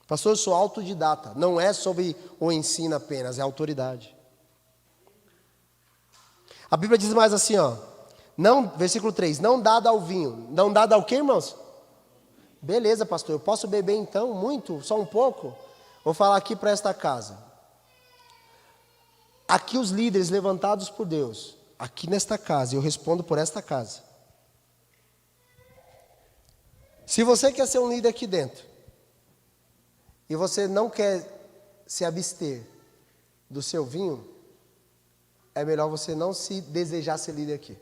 Pastor, eu sou autodidata. Não é sobre o ensino apenas, é autoridade. A Bíblia diz mais assim, ó. Não, versículo 3, não dada ao vinho. Não dada ao quê, irmãos? Beleza, pastor, eu posso beber então muito, só um pouco? Vou falar aqui para esta casa. Aqui os líderes levantados por Deus, aqui nesta casa, eu respondo por esta casa. Se você quer ser um líder aqui dentro, e você não quer se abster do seu vinho, é melhor você não se desejar ser líder aqui.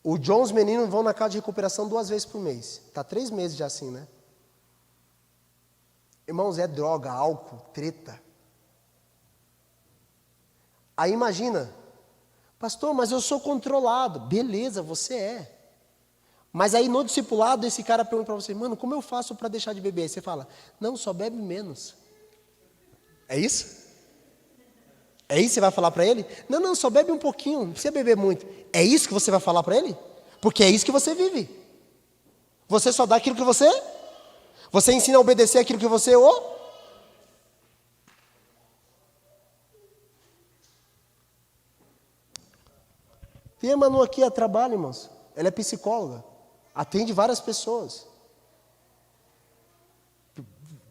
O John, os meninos vão na casa de recuperação 2 vezes por mês. Está 3 meses já assim, né? Irmãos, é droga, álcool, treta. Aí imagina, pastor, mas eu sou controlado. Beleza, você é. Mas aí no discipulado, esse cara pergunta para você, mano, como eu faço para deixar de beber? Aí você fala, não, só bebe menos. É isso? É isso que você vai falar para ele? Não, só bebe um pouquinho, não precisa beber muito. É isso que você vai falar para ele? Porque é isso que você vive. Você só dá aquilo que você ensina a obedecer aquilo que você Tem a Manu aqui a trabalho, irmãos. Ela é psicóloga. Atende várias pessoas.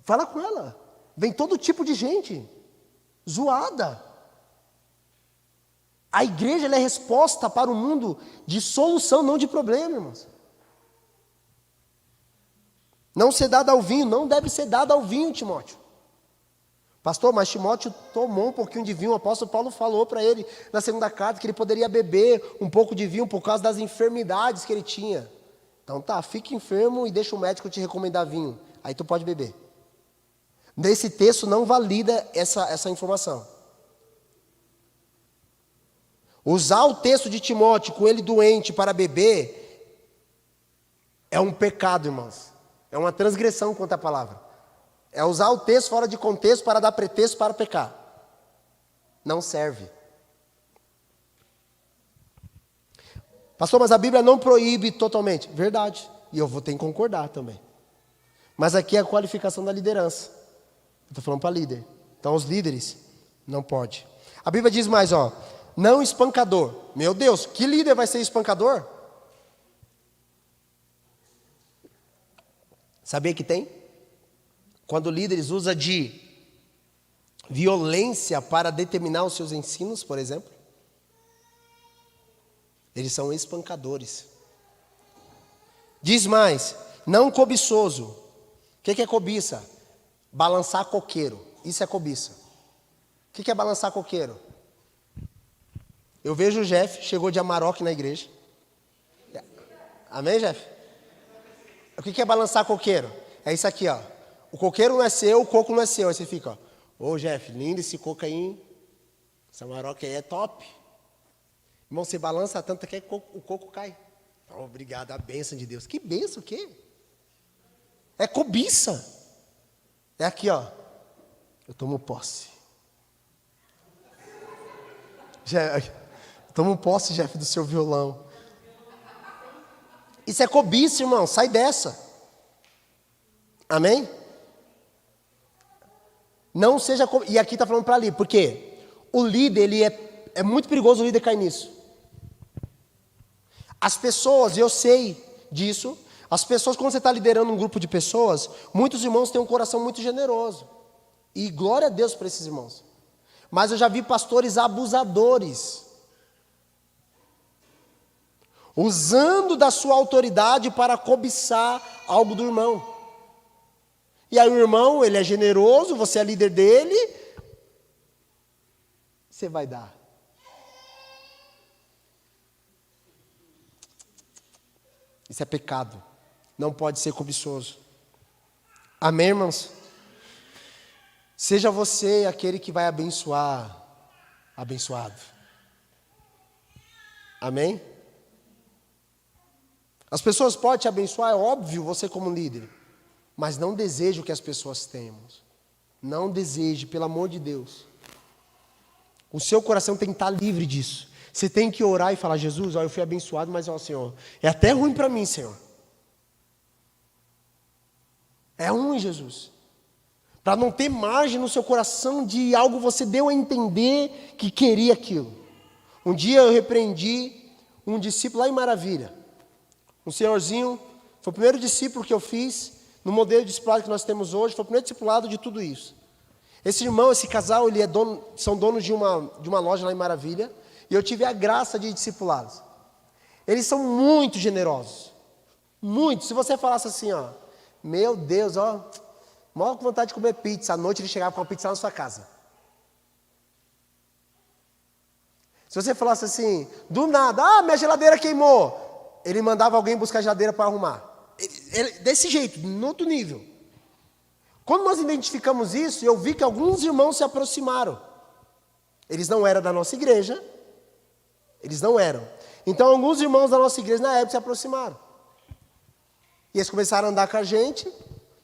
Fala com ela. Vem todo tipo de gente. Zoada. A igreja ela é resposta para o mundo de solução, não de problema, irmãos. Não ser dado ao vinho, não deve ser dado ao vinho, Timóteo. Pastor, mas Timóteo tomou um pouquinho de vinho, o apóstolo Paulo falou para ele na segunda carta que ele poderia beber um pouco de vinho por causa das enfermidades que ele tinha. Então tá, fique enfermo e deixa o médico te recomendar vinho, aí tu pode beber. Nesse texto não valida essa informação. Usar o texto de Timóteo com ele doente para beber é um pecado, irmãos. É uma transgressão contra a palavra. É usar o texto fora de contexto para dar pretexto para pecar. Não serve. Pastor, mas a Bíblia não proíbe totalmente. Verdade. E eu vou ter que concordar também. Mas aqui é a qualificação da liderança. Eu estou falando para líder. Então os líderes não pode. A Bíblia diz mais, não espancador. Meu Deus, que líder vai ser espancador? Sabia que tem? Quando líderes usam de violência para determinar os seus ensinos, por exemplo, eles são espancadores. Diz mais, não cobiçoso. O que é cobiça? Balançar coqueiro. Isso é cobiça. O que é balançar coqueiro? Eu vejo o Jeff, chegou de Amarok na igreja. Amém, Jeff? O que é balançar coqueiro? É isso aqui, O coqueiro não é seu, o coco não é seu. Aí você fica, ô Jeff, lindo esse coco aí, hein? Essa Amarok aí é top. Irmão, você balança tanto que o coco cai. Obrigado, a bênção de Deus. Que bênção, o quê? É cobiça. É aqui, eu tomo posse. Tomo posse, Jeff, do seu violão. Isso é cobiça, irmão. Sai dessa. Amém? Não seja... E aqui está falando para ali. Por quê? O líder, ele é muito perigoso o líder cair nisso. As pessoas, eu sei disso. As pessoas, quando você está liderando um grupo de pessoas, muitos irmãos têm um coração muito generoso. E glória a Deus para esses irmãos. Mas eu já vi pastores abusadores. Usando da sua autoridade para cobiçar algo do irmão. E aí o irmão, ele é generoso, você é líder dele, você vai dar. Isso é pecado. Não pode ser cobiçoso. Amém, irmãos? Seja você aquele que vai abençoar, abençoado. Amém? As pessoas podem te abençoar, é óbvio, você como líder. Mas não deseje o que as pessoas têm. Não deseje, pelo amor de Deus. O seu coração tem que estar livre disso. Você tem que orar e falar, Jesus, eu fui abençoado, mas Senhor, é até ruim para mim, Senhor. É ruim, Jesus. Para não ter margem no seu coração de algo você deu a entender que queria aquilo. Um dia eu repreendi um discípulo lá em Maravilha. Um senhorzinho, foi o primeiro discípulo que eu fiz, no modelo de discipulado que nós temos hoje, foi o primeiro discipulado de tudo isso. Esse irmão, esse casal, são donos de uma loja lá em Maravilha, e eu tive a graça de discipulá-los. Eles são muito generosos. Muito. Se você falasse assim, Meu Deus, ó. Maior vontade de comer pizza. À noite ele chegava com uma pizza na sua casa. Se você falasse assim, do nada, minha geladeira queimou. Ele mandava alguém buscar a geladeira para arrumar. Desse jeito, no outro nível. Quando nós identificamos isso, eu vi que alguns irmãos se aproximaram. Eles não eram da nossa igreja. Eles não eram. Então, alguns irmãos da nossa igreja na época se aproximaram. E eles começaram a andar com a gente.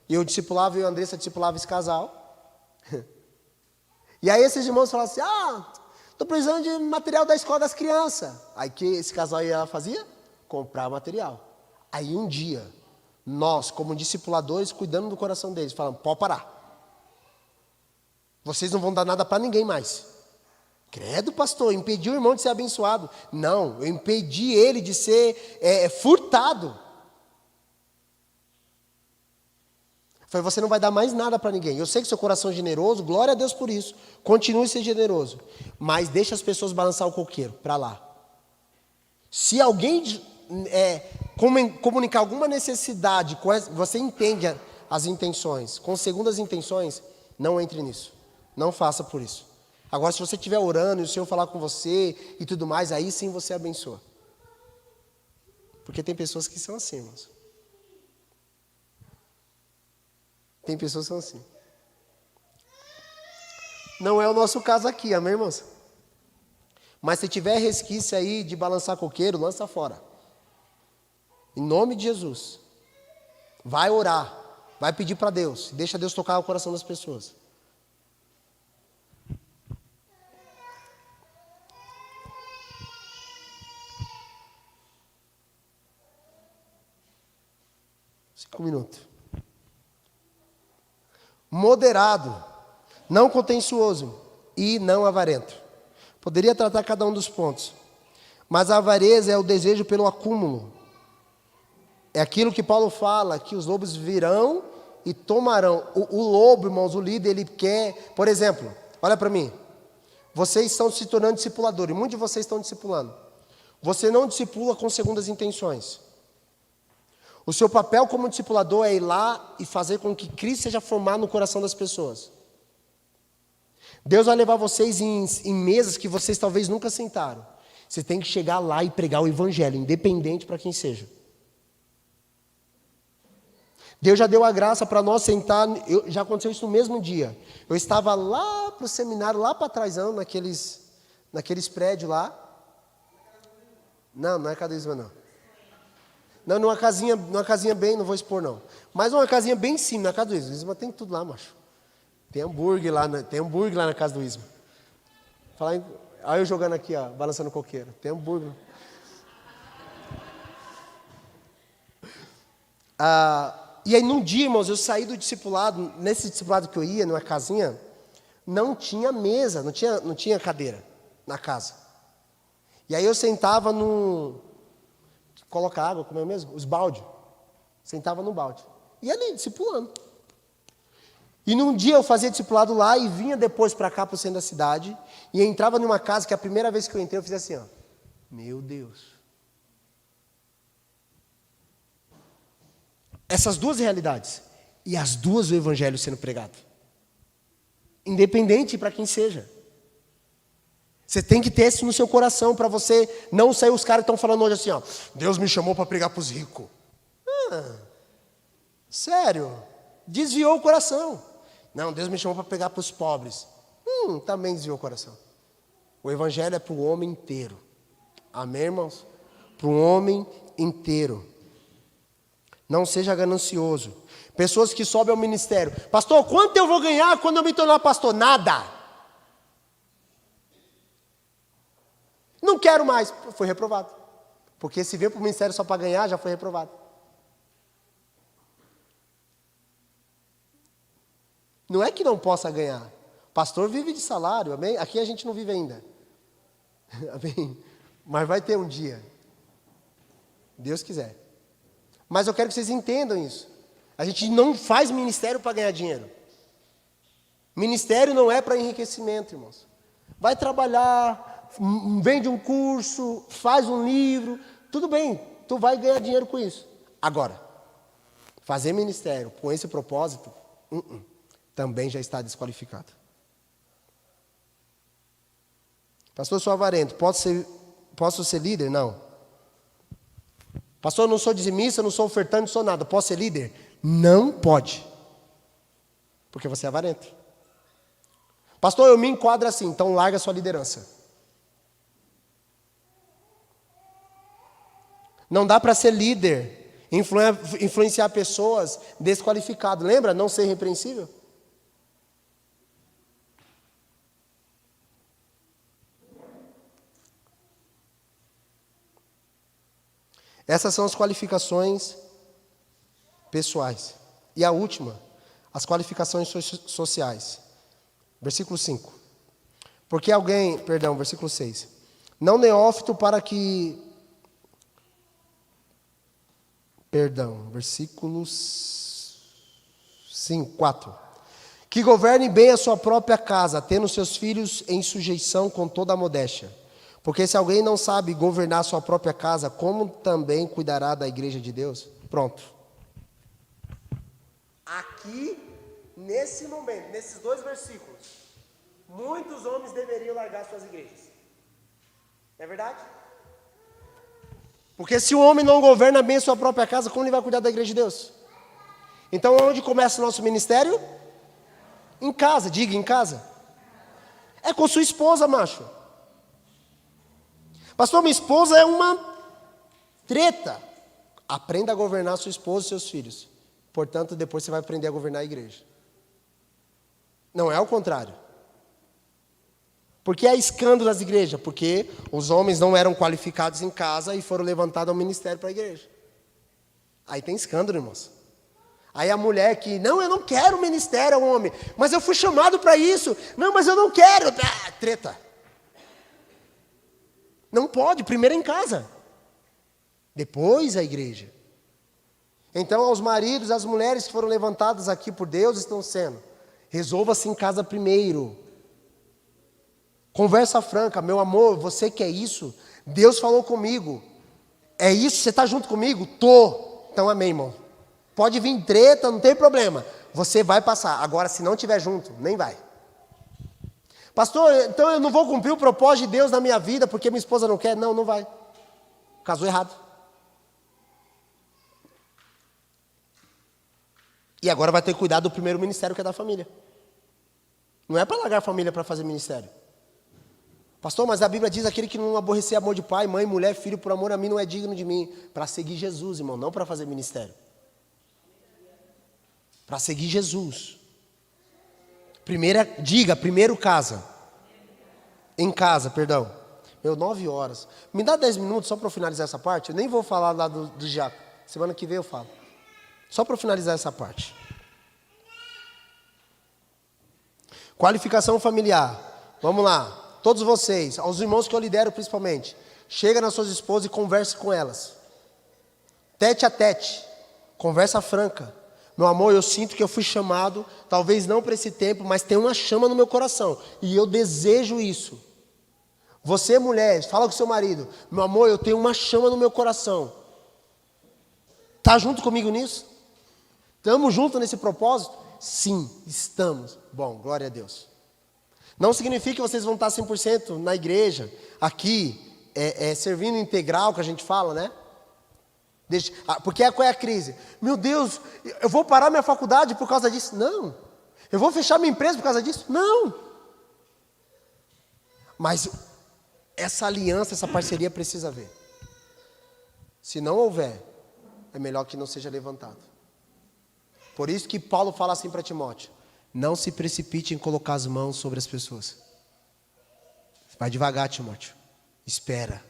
E eu discipulava, e a Andressa discipulava esse casal. E aí esses irmãos falavam assim, estou precisando de material da escola das crianças. Aí que esse casal ia fazia? Comprar material. Aí um dia, nós, como discipuladores, cuidando do coração deles, falamos, pode parar. Vocês não vão dar nada para ninguém mais. Credo, pastor, impedi o irmão de ser abençoado. Não, eu impedi ele de ser furtado. Falei, você não vai dar mais nada para ninguém. Eu sei que seu coração é generoso, glória a Deus por isso. Continue a ser generoso. Mas deixa as pessoas balançar o coqueiro, para lá. Se alguém comunicar alguma necessidade, você entende as intenções, com segundas intenções, não entre nisso. Não faça por isso. Agora, se você estiver orando e o Senhor falar com você e tudo mais, aí sim você abençoa. Porque tem pessoas que são assim, irmãos. Tem pessoas que são assim. Não é o nosso caso aqui, amém, irmãos? Mas se tiver resquício aí de balançar coqueiro, lança fora. Em nome de Jesus. Vai orar. Vai pedir para Deus. Deixa Deus tocar o coração das pessoas. Um minuto. Moderado, não contencioso e não avarento. Poderia tratar cada um dos pontos. Mas a avareza é o desejo pelo acúmulo. É aquilo que Paulo fala, que os lobos virão e tomarão. O lobo, irmãos, o líder, ele quer... Por exemplo, olha para mim. Vocês estão se tornando discipuladores. Muitos de vocês estão discipulando. Você não discipula com segundas intenções. O seu papel como discipulador é ir lá e fazer com que Cristo seja formado no coração das pessoas. Deus vai levar vocês em mesas que vocês talvez nunca sentaram. Você tem que chegar lá e pregar o evangelho, independente para quem seja. Deus já deu a graça para nós sentar, já aconteceu isso no mesmo dia. Eu estava lá para o seminário, lá para trás, naqueles prédios lá. Não é Caduísma, não. Não, numa casinha bem, não vou expor não. Mas uma casinha bem em cima, na casa do Isma. O Isma tem tudo lá, macho. Tem hambúrguer lá na casa do Isma. Olha eu jogando aqui, ó, balançando o coqueiro. Tem hambúrguer. E aí num dia, irmãos, eu saí do discipulado, nesse discipulado que eu ia, numa casinha, não tinha mesa, não tinha cadeira na casa. E aí eu sentava coloca água, como é mesmo? Os balde. Sentava no balde. E ali, discipulando. E num dia eu fazia discipulado lá e vinha depois para cá, para o centro da cidade, e entrava numa casa que a primeira vez que eu entrei, eu fiz assim, ó. Meu Deus. Essas duas realidades. E as duas o evangelho sendo pregado. Independente para quem seja. Você tem que ter isso no seu coração para você não sair. Os caras estão falando hoje assim, ó, Deus me chamou para pregar para os ricos. Sério? Desviou o coração. Não, Deus me chamou para pregar para os pobres. Também desviou o coração. O evangelho é para o homem inteiro. Amém, irmãos? Para o homem inteiro. Não seja ganancioso. Pessoas que sobem ao ministério. Pastor, quanto eu vou ganhar quando eu me tornar pastor? Nada. Não quero mais. Foi reprovado. Porque se veio para o ministério só para ganhar, já foi reprovado. Não é que não possa ganhar. O pastor vive de salário, amém? Aqui a gente não vive ainda. Amém? Mas vai ter um dia. Deus quiser. Mas eu quero que vocês entendam isso. A gente não faz ministério para ganhar dinheiro. Ministério não é para enriquecimento, irmãos. Vai trabalhar, vende um curso, faz um livro, tudo bem, tu vai ganhar dinheiro com isso. Agora, fazer ministério com esse propósito, também já está desqualificado. Pastor, eu sou avarento, posso ser líder? Não. Pastor, eu não sou dizimista, não sou ofertante, não sou nada, posso ser líder? Não pode. Porque você é avarento. Pastor, eu me enquadro assim, então larga a sua liderança. Não dá para ser líder, influenciar pessoas desqualificado. Lembra? Não ser irrepreensível? Essas são as qualificações pessoais. E a última, as qualificações sociais. Versículo 5. Versículo 6. Não neófito para que... versículo 4. Que governe bem a sua própria casa, tendo seus filhos em sujeição com toda a modéstia. Porque se alguém não sabe governar a sua própria casa, como também cuidará da igreja de Deus? Pronto. Aqui, nesse momento, nesses 2 versículos, muitos homens deveriam largar suas igrejas. Não é verdade? Porque se o homem não governa bem a sua própria casa, como ele vai cuidar da igreja de Deus? Então, onde começa o nosso ministério? Em casa, diga, em casa. É com sua esposa, macho. Pastor, minha esposa é uma treta. Aprenda a governar sua esposa e seus filhos. Portanto, depois você vai aprender a governar a igreja. Não é o contrário. Por que há escândalo nas igrejas? Porque os homens não eram qualificados em casa e foram levantados ao ministério para a igreja. Aí tem escândalo, irmãos. Aí a mulher que, não, eu não quero ministério ao homem, mas eu fui chamado para isso. Não, mas eu não quero. Treta. Não pode, primeiro em casa. Depois a igreja. Então, aos maridos, às mulheres que foram levantadas aqui por Deus estão sendo. Resolva-se em casa primeiro. Conversa franca, meu amor, você quer isso? Deus falou comigo. É isso? Você está junto comigo? Tô. Então, amém, irmão. Pode vir treta, não tem problema. Você vai passar. Agora, se não estiver junto, nem vai. Pastor, então eu não vou cumprir o propósito de Deus na minha vida porque minha esposa não quer? Não, não vai. Casou errado. E agora vai ter que cuidar do primeiro ministério que é da família. Não é para largar a família para fazer ministério. Pastor, mas a Bíblia diz aquele que não aborrecer amor de pai, mãe, mulher, filho, por amor a mim não é digno de mim. Para seguir Jesus, irmão, não para fazer ministério. Para seguir Jesus. Primeiro casa. Em casa, perdão. 9 horas. Me dá 10 minutos só para eu finalizar essa parte? Eu nem vou falar lá do Jaco. Semana que vem eu falo. Só para eu finalizar essa parte. Qualificação familiar. Vamos lá. Todos vocês, aos irmãos que eu lidero principalmente. Chega nas suas esposas e converse com elas. Tete a tete. Conversa franca. Meu amor, eu sinto que eu fui chamado, talvez não para esse tempo, mas tem uma chama no meu coração. E eu desejo isso. Você, mulher, fala com seu marido. Meu amor, eu tenho uma chama no meu coração. Está junto comigo nisso? Estamos juntos nesse propósito? Sim, estamos. Bom, glória a Deus. Não significa que vocês vão estar 100% na igreja, aqui, servindo integral, que a gente fala, né? Porque qual é a crise? Meu Deus, eu vou parar minha faculdade por causa disso? Não. Eu vou fechar minha empresa por causa disso? Não. Mas essa aliança, essa parceria precisa haver. Se não houver, é melhor que não seja levantado. Por isso que Paulo fala assim para Timóteo: não se precipite em colocar as mãos sobre as pessoas. Vai devagar, Timóteo. Espera.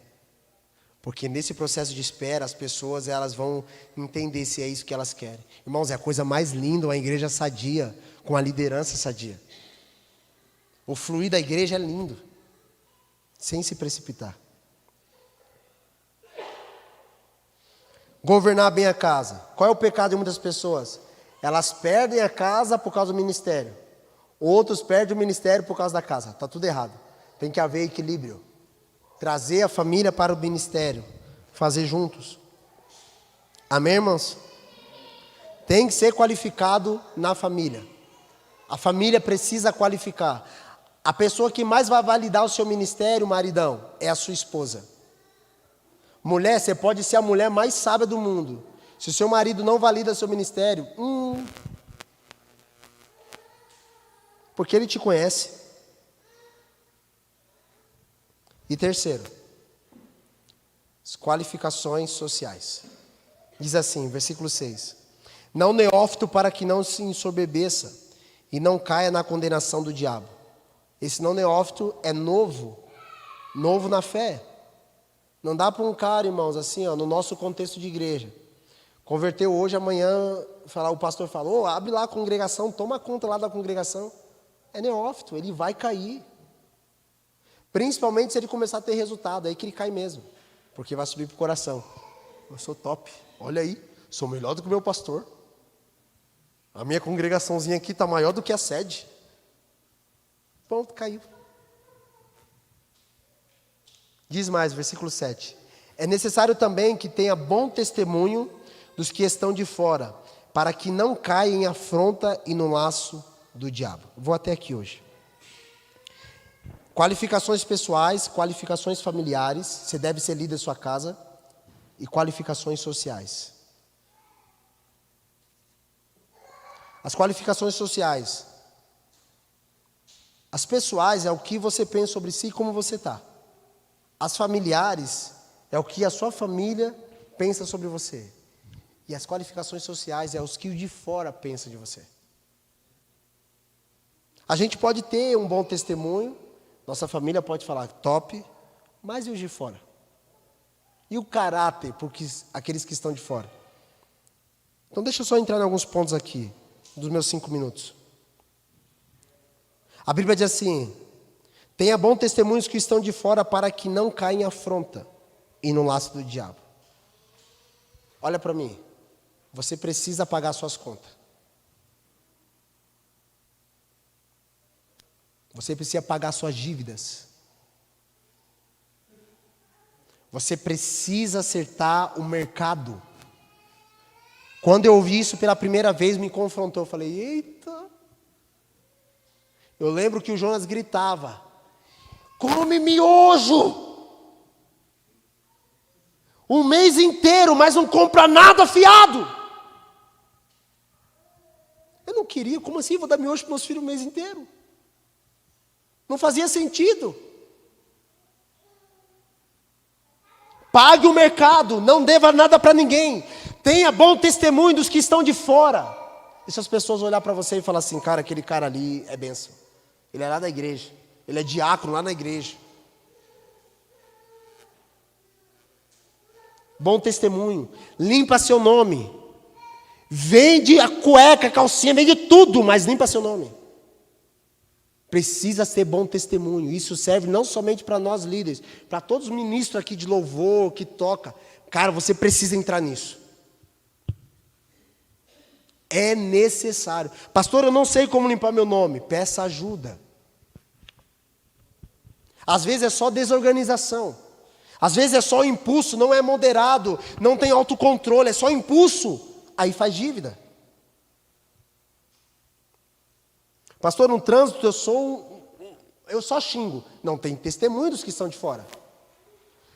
Porque nesse processo de espera, as pessoas elas vão entender se é isso que elas querem. Irmãos, é a coisa mais linda uma igreja sadia, com a liderança sadia. O fluir da igreja é lindo, sem se precipitar. Governar bem a casa. Qual é o pecado de muitas pessoas? Elas perdem a casa por causa do ministério. Outros perdem o ministério por causa da casa. Está tudo errado. Tem que haver equilíbrio. Trazer a família para o ministério. Fazer juntos. Amém, irmãos? Tem que ser qualificado na família. A família precisa qualificar. A pessoa que mais vai validar o seu ministério, maridão, é a sua esposa. Mulher, você pode ser a mulher mais sábia do mundo. Se o seu marido não valida seu ministério, porque ele te conhece. E terceiro, as qualificações sociais. Diz assim, versículo 6. Não neófito para que não se ensoberbeça e não caia na condenação do diabo. Esse não neófito é novo na fé. Não dá para um cara, irmãos, assim, no nosso contexto de igreja, converteu hoje, amanhã, o pastor falou, abre lá a congregação, toma conta lá da congregação. É neófito, ele vai cair. Principalmente se ele começar a ter resultado, aí que ele cai mesmo. Porque vai subir para o coração. Eu sou top, olha aí, sou melhor do que o meu pastor. A minha congregaçãozinha aqui está maior do que a sede. Pronto, caiu. Diz mais, versículo 7. É necessário também que tenha bom testemunho dos que estão de fora, para que não caia em afronta e no laço do diabo. Vou até aqui hoje. Qualificações pessoais, qualificações familiares, você deve ser líder da sua casa, e qualificações sociais. As qualificações sociais. As pessoais é o que você pensa sobre si e como você está. As familiares é o que a sua família pensa sobre você. E as qualificações sociais é os que o de fora pensa de você. A gente pode ter um bom testemunho, nossa família pode falar top, mas e os de fora? E o caráter por aqueles que estão de fora? Então deixa eu só entrar em alguns pontos aqui, dos meus 5 minutos. A Bíblia diz assim, tenha bom testemunho os que estão de fora para que não caia em afronta e no laço do diabo. Olha para mim, você precisa pagar suas contas. Você precisa pagar suas dívidas. Você precisa acertar o mercado. Quando eu ouvi isso pela primeira vez, me confrontou. Eu falei, eita. Eu lembro que o Jonas gritava, come miojo. Um mês inteiro, mas não compra nada fiado. Eu não queria, como assim? Vou dar miojo para meus filhos o mês inteiro. Não fazia sentido. Pague o mercado, não deva nada para ninguém. Tenha bom testemunho dos que estão de fora. E se as pessoas olhar para você e falar assim, cara, aquele cara ali é bênção. Ele é lá da igreja. Ele é diácono lá na igreja. Bom testemunho. Limpa seu nome. Vende a cueca, a calcinha, vende tudo, mas limpa seu nome. Precisa ser bom testemunho. Isso serve não somente para nós líderes, para todos os ministros aqui de louvor, que toca. Cara, você precisa entrar nisso. É necessário. Pastor, eu não sei como limpar meu nome. Peça ajuda. Às vezes é só desorganização. Às vezes é só impulso, não é moderado, não tem autocontrole, é só impulso. Aí faz dívida. Pastor, no trânsito eu só xingo. Não, tem testemunho dos que estão de fora.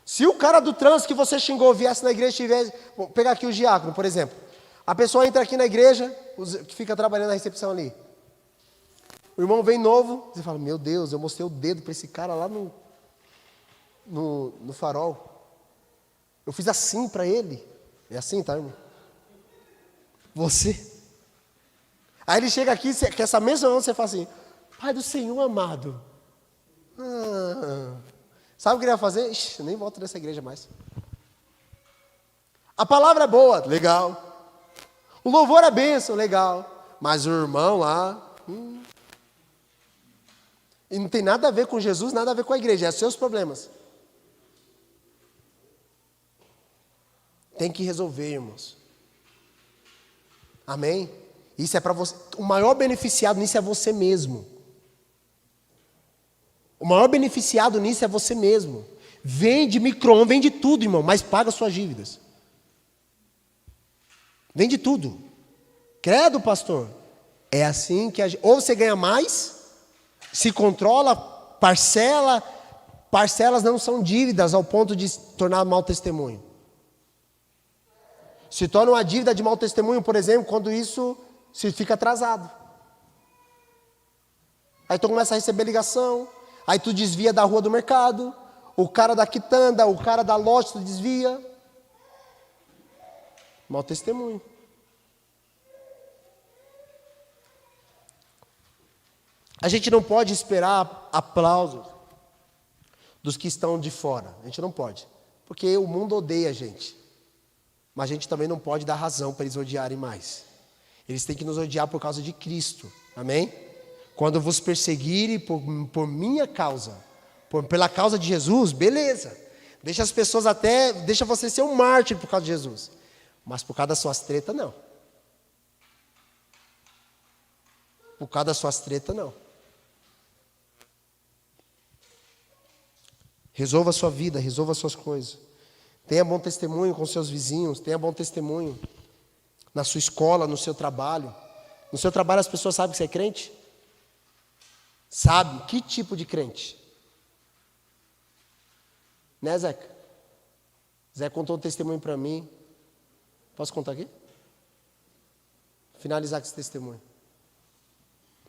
Se o cara do trânsito que você xingou viesse na igreja e tivesse... Vou pegar aqui o diácono, por exemplo. A pessoa entra aqui na igreja, que fica trabalhando na recepção ali. O irmão vem novo, você fala, meu Deus, eu mostrei o dedo para esse cara lá no farol. Eu fiz assim para ele. É assim, tá, irmão? Você. Aí ele chega aqui, que essa mesma mão você fala assim, Pai do Senhor amado. Sabe o que ele ia fazer? Ixi, eu nem volto nessa igreja mais. A palavra é boa, legal. O louvor é bênção, legal. Mas o irmão lá... E não tem nada a ver com Jesus, nada a ver com a igreja. É seus problemas. Tem que resolver, irmãos. Amém? Isso é para você. O maior beneficiado nisso é você mesmo. O maior beneficiado nisso é você mesmo. Vende micro-ondas, vende tudo, irmão, mas paga suas dívidas. Vende tudo. Credo, pastor. É assim que ou você ganha mais, se controla, parcela. Parcelas não são dívidas ao ponto de se tornar mau testemunho. Se torna uma dívida de mau testemunho, por exemplo, quando isso se fica atrasado. Aí tu começa a receber ligação, aí tu desvia da rua do mercado, o cara da quitanda, o cara da loja, tu desvia. Mau testemunho. A gente não pode esperar aplausos dos que estão de fora. A gente não pode. Porque o mundo odeia a gente. Mas a gente também não pode dar razão para eles odiarem mais. Eles têm que nos odiar por causa de Cristo. Amém? Quando vos perseguirem por minha causa, pela causa de Jesus, beleza. Deixa as pessoas deixa você ser um mártir por causa de Jesus. Mas por causa das suas tretas, não. Por causa das suas tretas, não. Resolva a sua vida, resolva as suas coisas. Tenha bom testemunho com seus vizinhos, tenha bom testemunho na sua escola, no seu trabalho. No seu trabalho as pessoas sabem que você é crente? Sabe? Que tipo de crente? Né, Zeca? Zé contou um testemunho para mim. Posso contar aqui? Finalizar com esse testemunho.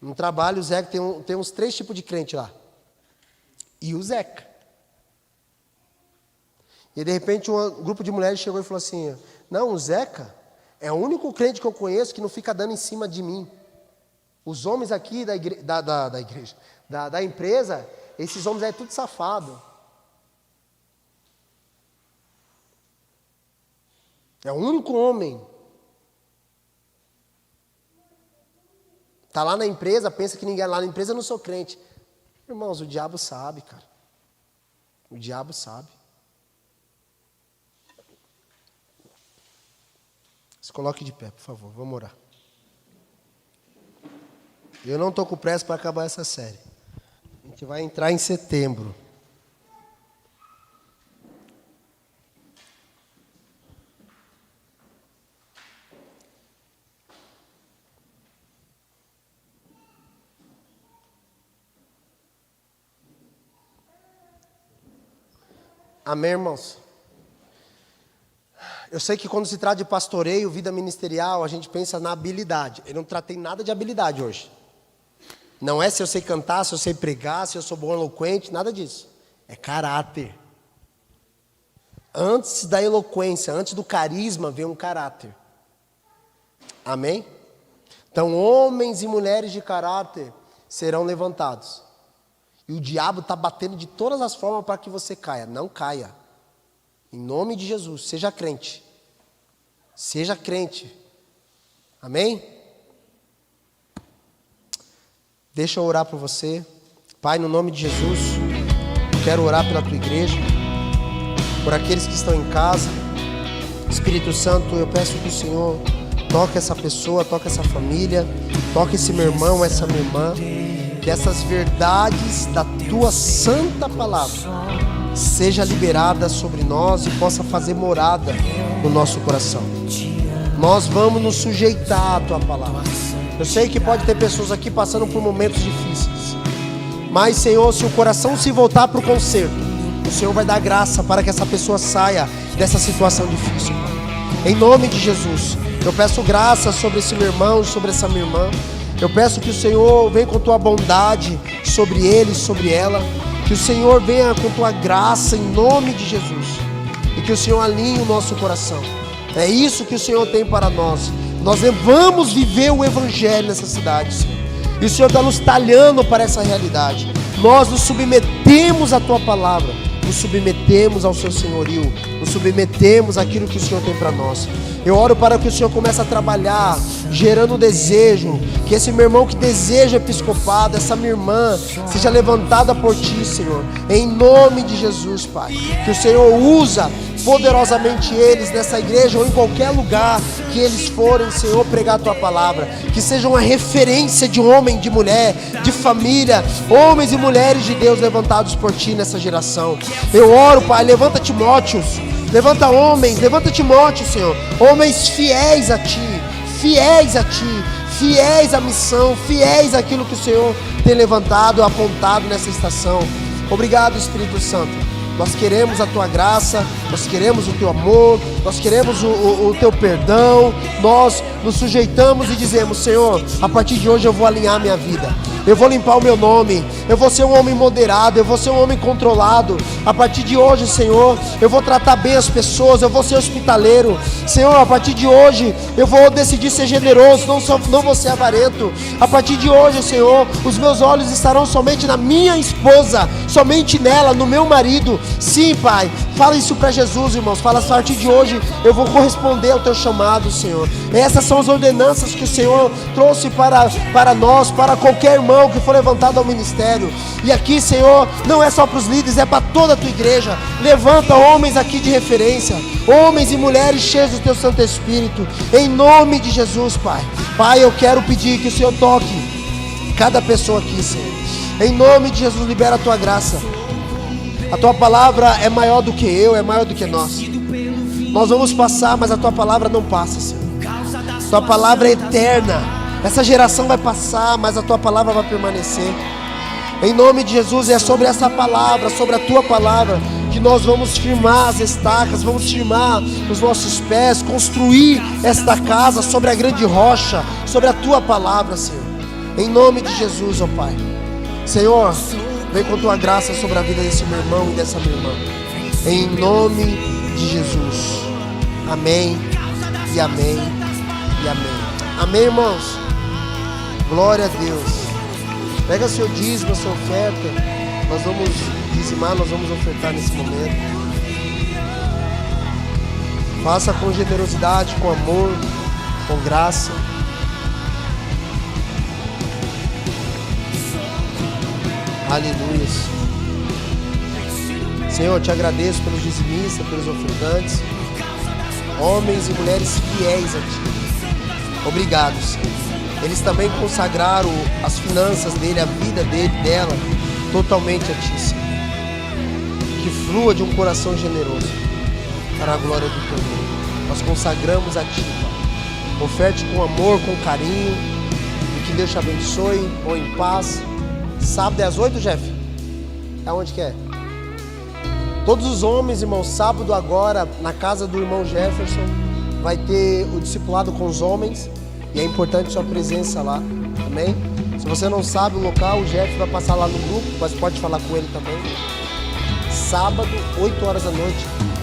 No trabalho, o Zeca tem uns 3 tipos de crente lá. E o Zeca. E de repente um grupo de mulheres chegou e falou assim: não, o Zeca é o único crente que eu conheço que não fica dando em cima de mim. Os homens aqui da empresa, esses homens aí é tudo safado. É o único homem. Está lá na empresa, pensa que ninguém lá na empresa, eu não sou crente. Irmãos, o diabo sabe, cara. O diabo sabe. Se coloque de pé, por favor, vamos orar. Eu não estou com pressa para acabar essa série. A gente vai entrar em setembro. Amém, irmãos? Eu sei que quando se trata de pastoreio, vida ministerial, a gente pensa na habilidade. Eu não tratei nada de habilidade hoje. Não é se eu sei cantar, se eu sei pregar, se eu sou bom eloquente, nada disso. É caráter. Antes da eloquência, antes do carisma, vem um caráter. Amém? Então, homens e mulheres de caráter serão levantados. E o diabo está batendo de todas as formas para que você caia. Não caia. Em nome de Jesus, seja crente. Seja crente. Amém? Deixa eu orar por você. Pai, no nome de Jesus, eu quero orar pela tua igreja, por aqueles que estão em casa. Espírito Santo, eu peço que o Senhor toque essa pessoa, toque essa família, toque esse meu irmão, essa minha irmã. Que essas verdades da tua santa palavra seja liberada sobre nós e possa fazer morada no nosso coração. Nós vamos nos sujeitar à tua palavra. Eu sei que pode ter pessoas aqui passando por momentos difíceis, mas, Senhor, se o coração se voltar para o conserto, o Senhor vai dar graça para que essa pessoa saia dessa situação difícil. Em nome de Jesus, eu peço graça sobre esse meu irmão, sobre essa minha irmã. Eu peço que o Senhor venha com tua bondade sobre ele, sobre ela. Que o Senhor venha com tua graça em nome de Jesus. E que o Senhor alinhe o nosso coração. É isso que o Senhor tem para nós. Nós vamos viver o Evangelho nessa cidade, Senhor. E o Senhor está nos talhando para essa realidade. Nós nos submetemos à tua palavra. Nos submetemos ao seu senhorio. Nos submetemos àquilo que o Senhor tem para nós. Eu oro para que o Senhor comece a trabalhar, gerando desejo, que esse meu irmão que deseja episcopado, essa minha irmã, seja levantada por ti, Senhor, em nome de Jesus, Pai. Que o Senhor usa poderosamente eles nessa igreja ou em qualquer lugar que eles forem, Senhor, pregar a tua palavra. Que seja uma referência de homem, de mulher, de família, homens e mulheres de Deus levantados por ti nessa geração. Eu oro, Pai, levanta Timóteos. Levanta homens, levanta Timóteo, Senhor. Homens fiéis a ti, fiéis a Ti, fiéis à missão, fiéis àquilo que o Senhor tem levantado, apontado nessa estação. Obrigado, Espírito Santo. Nós queremos a Tua graça, nós queremos o Teu amor, nós queremos o Teu perdão. Nós nos sujeitamos e dizemos: Senhor, a partir de hoje eu vou alinhar minha vida, eu vou limpar o meu nome, eu vou ser um homem moderado, eu vou ser um homem controlado. A partir de hoje, Senhor, eu vou tratar bem as pessoas, eu vou ser hospitaleiro. Senhor, a partir de hoje eu vou decidir ser generoso, não vou ser avarento. A partir de hoje, Senhor, os meus olhos estarão somente na minha esposa, somente nela, no meu marido. Sim, Pai, fala isso para Jesus, irmãos. Fala: a partir de hoje eu vou corresponder ao Teu chamado, Senhor. Essas são as ordenanças que o Senhor trouxe para nós, para qualquer irmão que for levantado ao ministério. E aqui, Senhor, não é só para os líderes, é para toda a Tua igreja. Levanta homens aqui de referência, homens e mulheres cheios do Teu Santo Espírito, em nome de Jesus, Pai. Pai, eu quero pedir que o Senhor toque cada pessoa aqui, Senhor. Em nome de Jesus, libera a Tua graça. A Tua palavra é maior do que eu, é maior do que nós. Nós vamos passar, mas a Tua palavra não passa, Senhor. Tua palavra é eterna. Essa geração vai passar, mas a Tua palavra vai permanecer. Em nome de Jesus, é sobre essa palavra, sobre a Tua palavra, que nós vamos firmar as estacas, vamos firmar os nossos pés, construir esta casa sobre a grande rocha, sobre a Tua palavra, Senhor. Em nome de Jesus, ó Pai. Senhor, vem com Tua graça sobre a vida desse meu irmão e dessa minha irmã. Em nome de Jesus. Amém e amém e amém. Amém, irmãos? Glória a Deus. Pega seu dízimo, sua oferta. Nós vamos dizimar, nós vamos ofertar nesse momento. Faça com generosidade, com amor, com graça. Aleluia. Senhor, eu te agradeço pelos dizimistas, pelos ofertantes, homens e mulheres fiéis a Ti. Obrigado, Senhor. Eles também consagraram as finanças dele, a vida dele, dela, totalmente a Ti, Senhor. Que flua de um coração generoso, para a glória do Teu nome. Nós consagramos a Ti, Pai. Oferte com amor, com carinho, e que Deus te abençoe, ou em paz. Sábado é às 8, Jeff? Aonde que é? Todos os homens, irmão, sábado agora, na casa do irmão Jefferson, vai ter o discipulado com os homens. E é importante sua presença lá, amém? Se você não sabe o local, o Jeff vai passar lá no grupo, mas pode falar com ele também. Sábado, 8 horas da noite.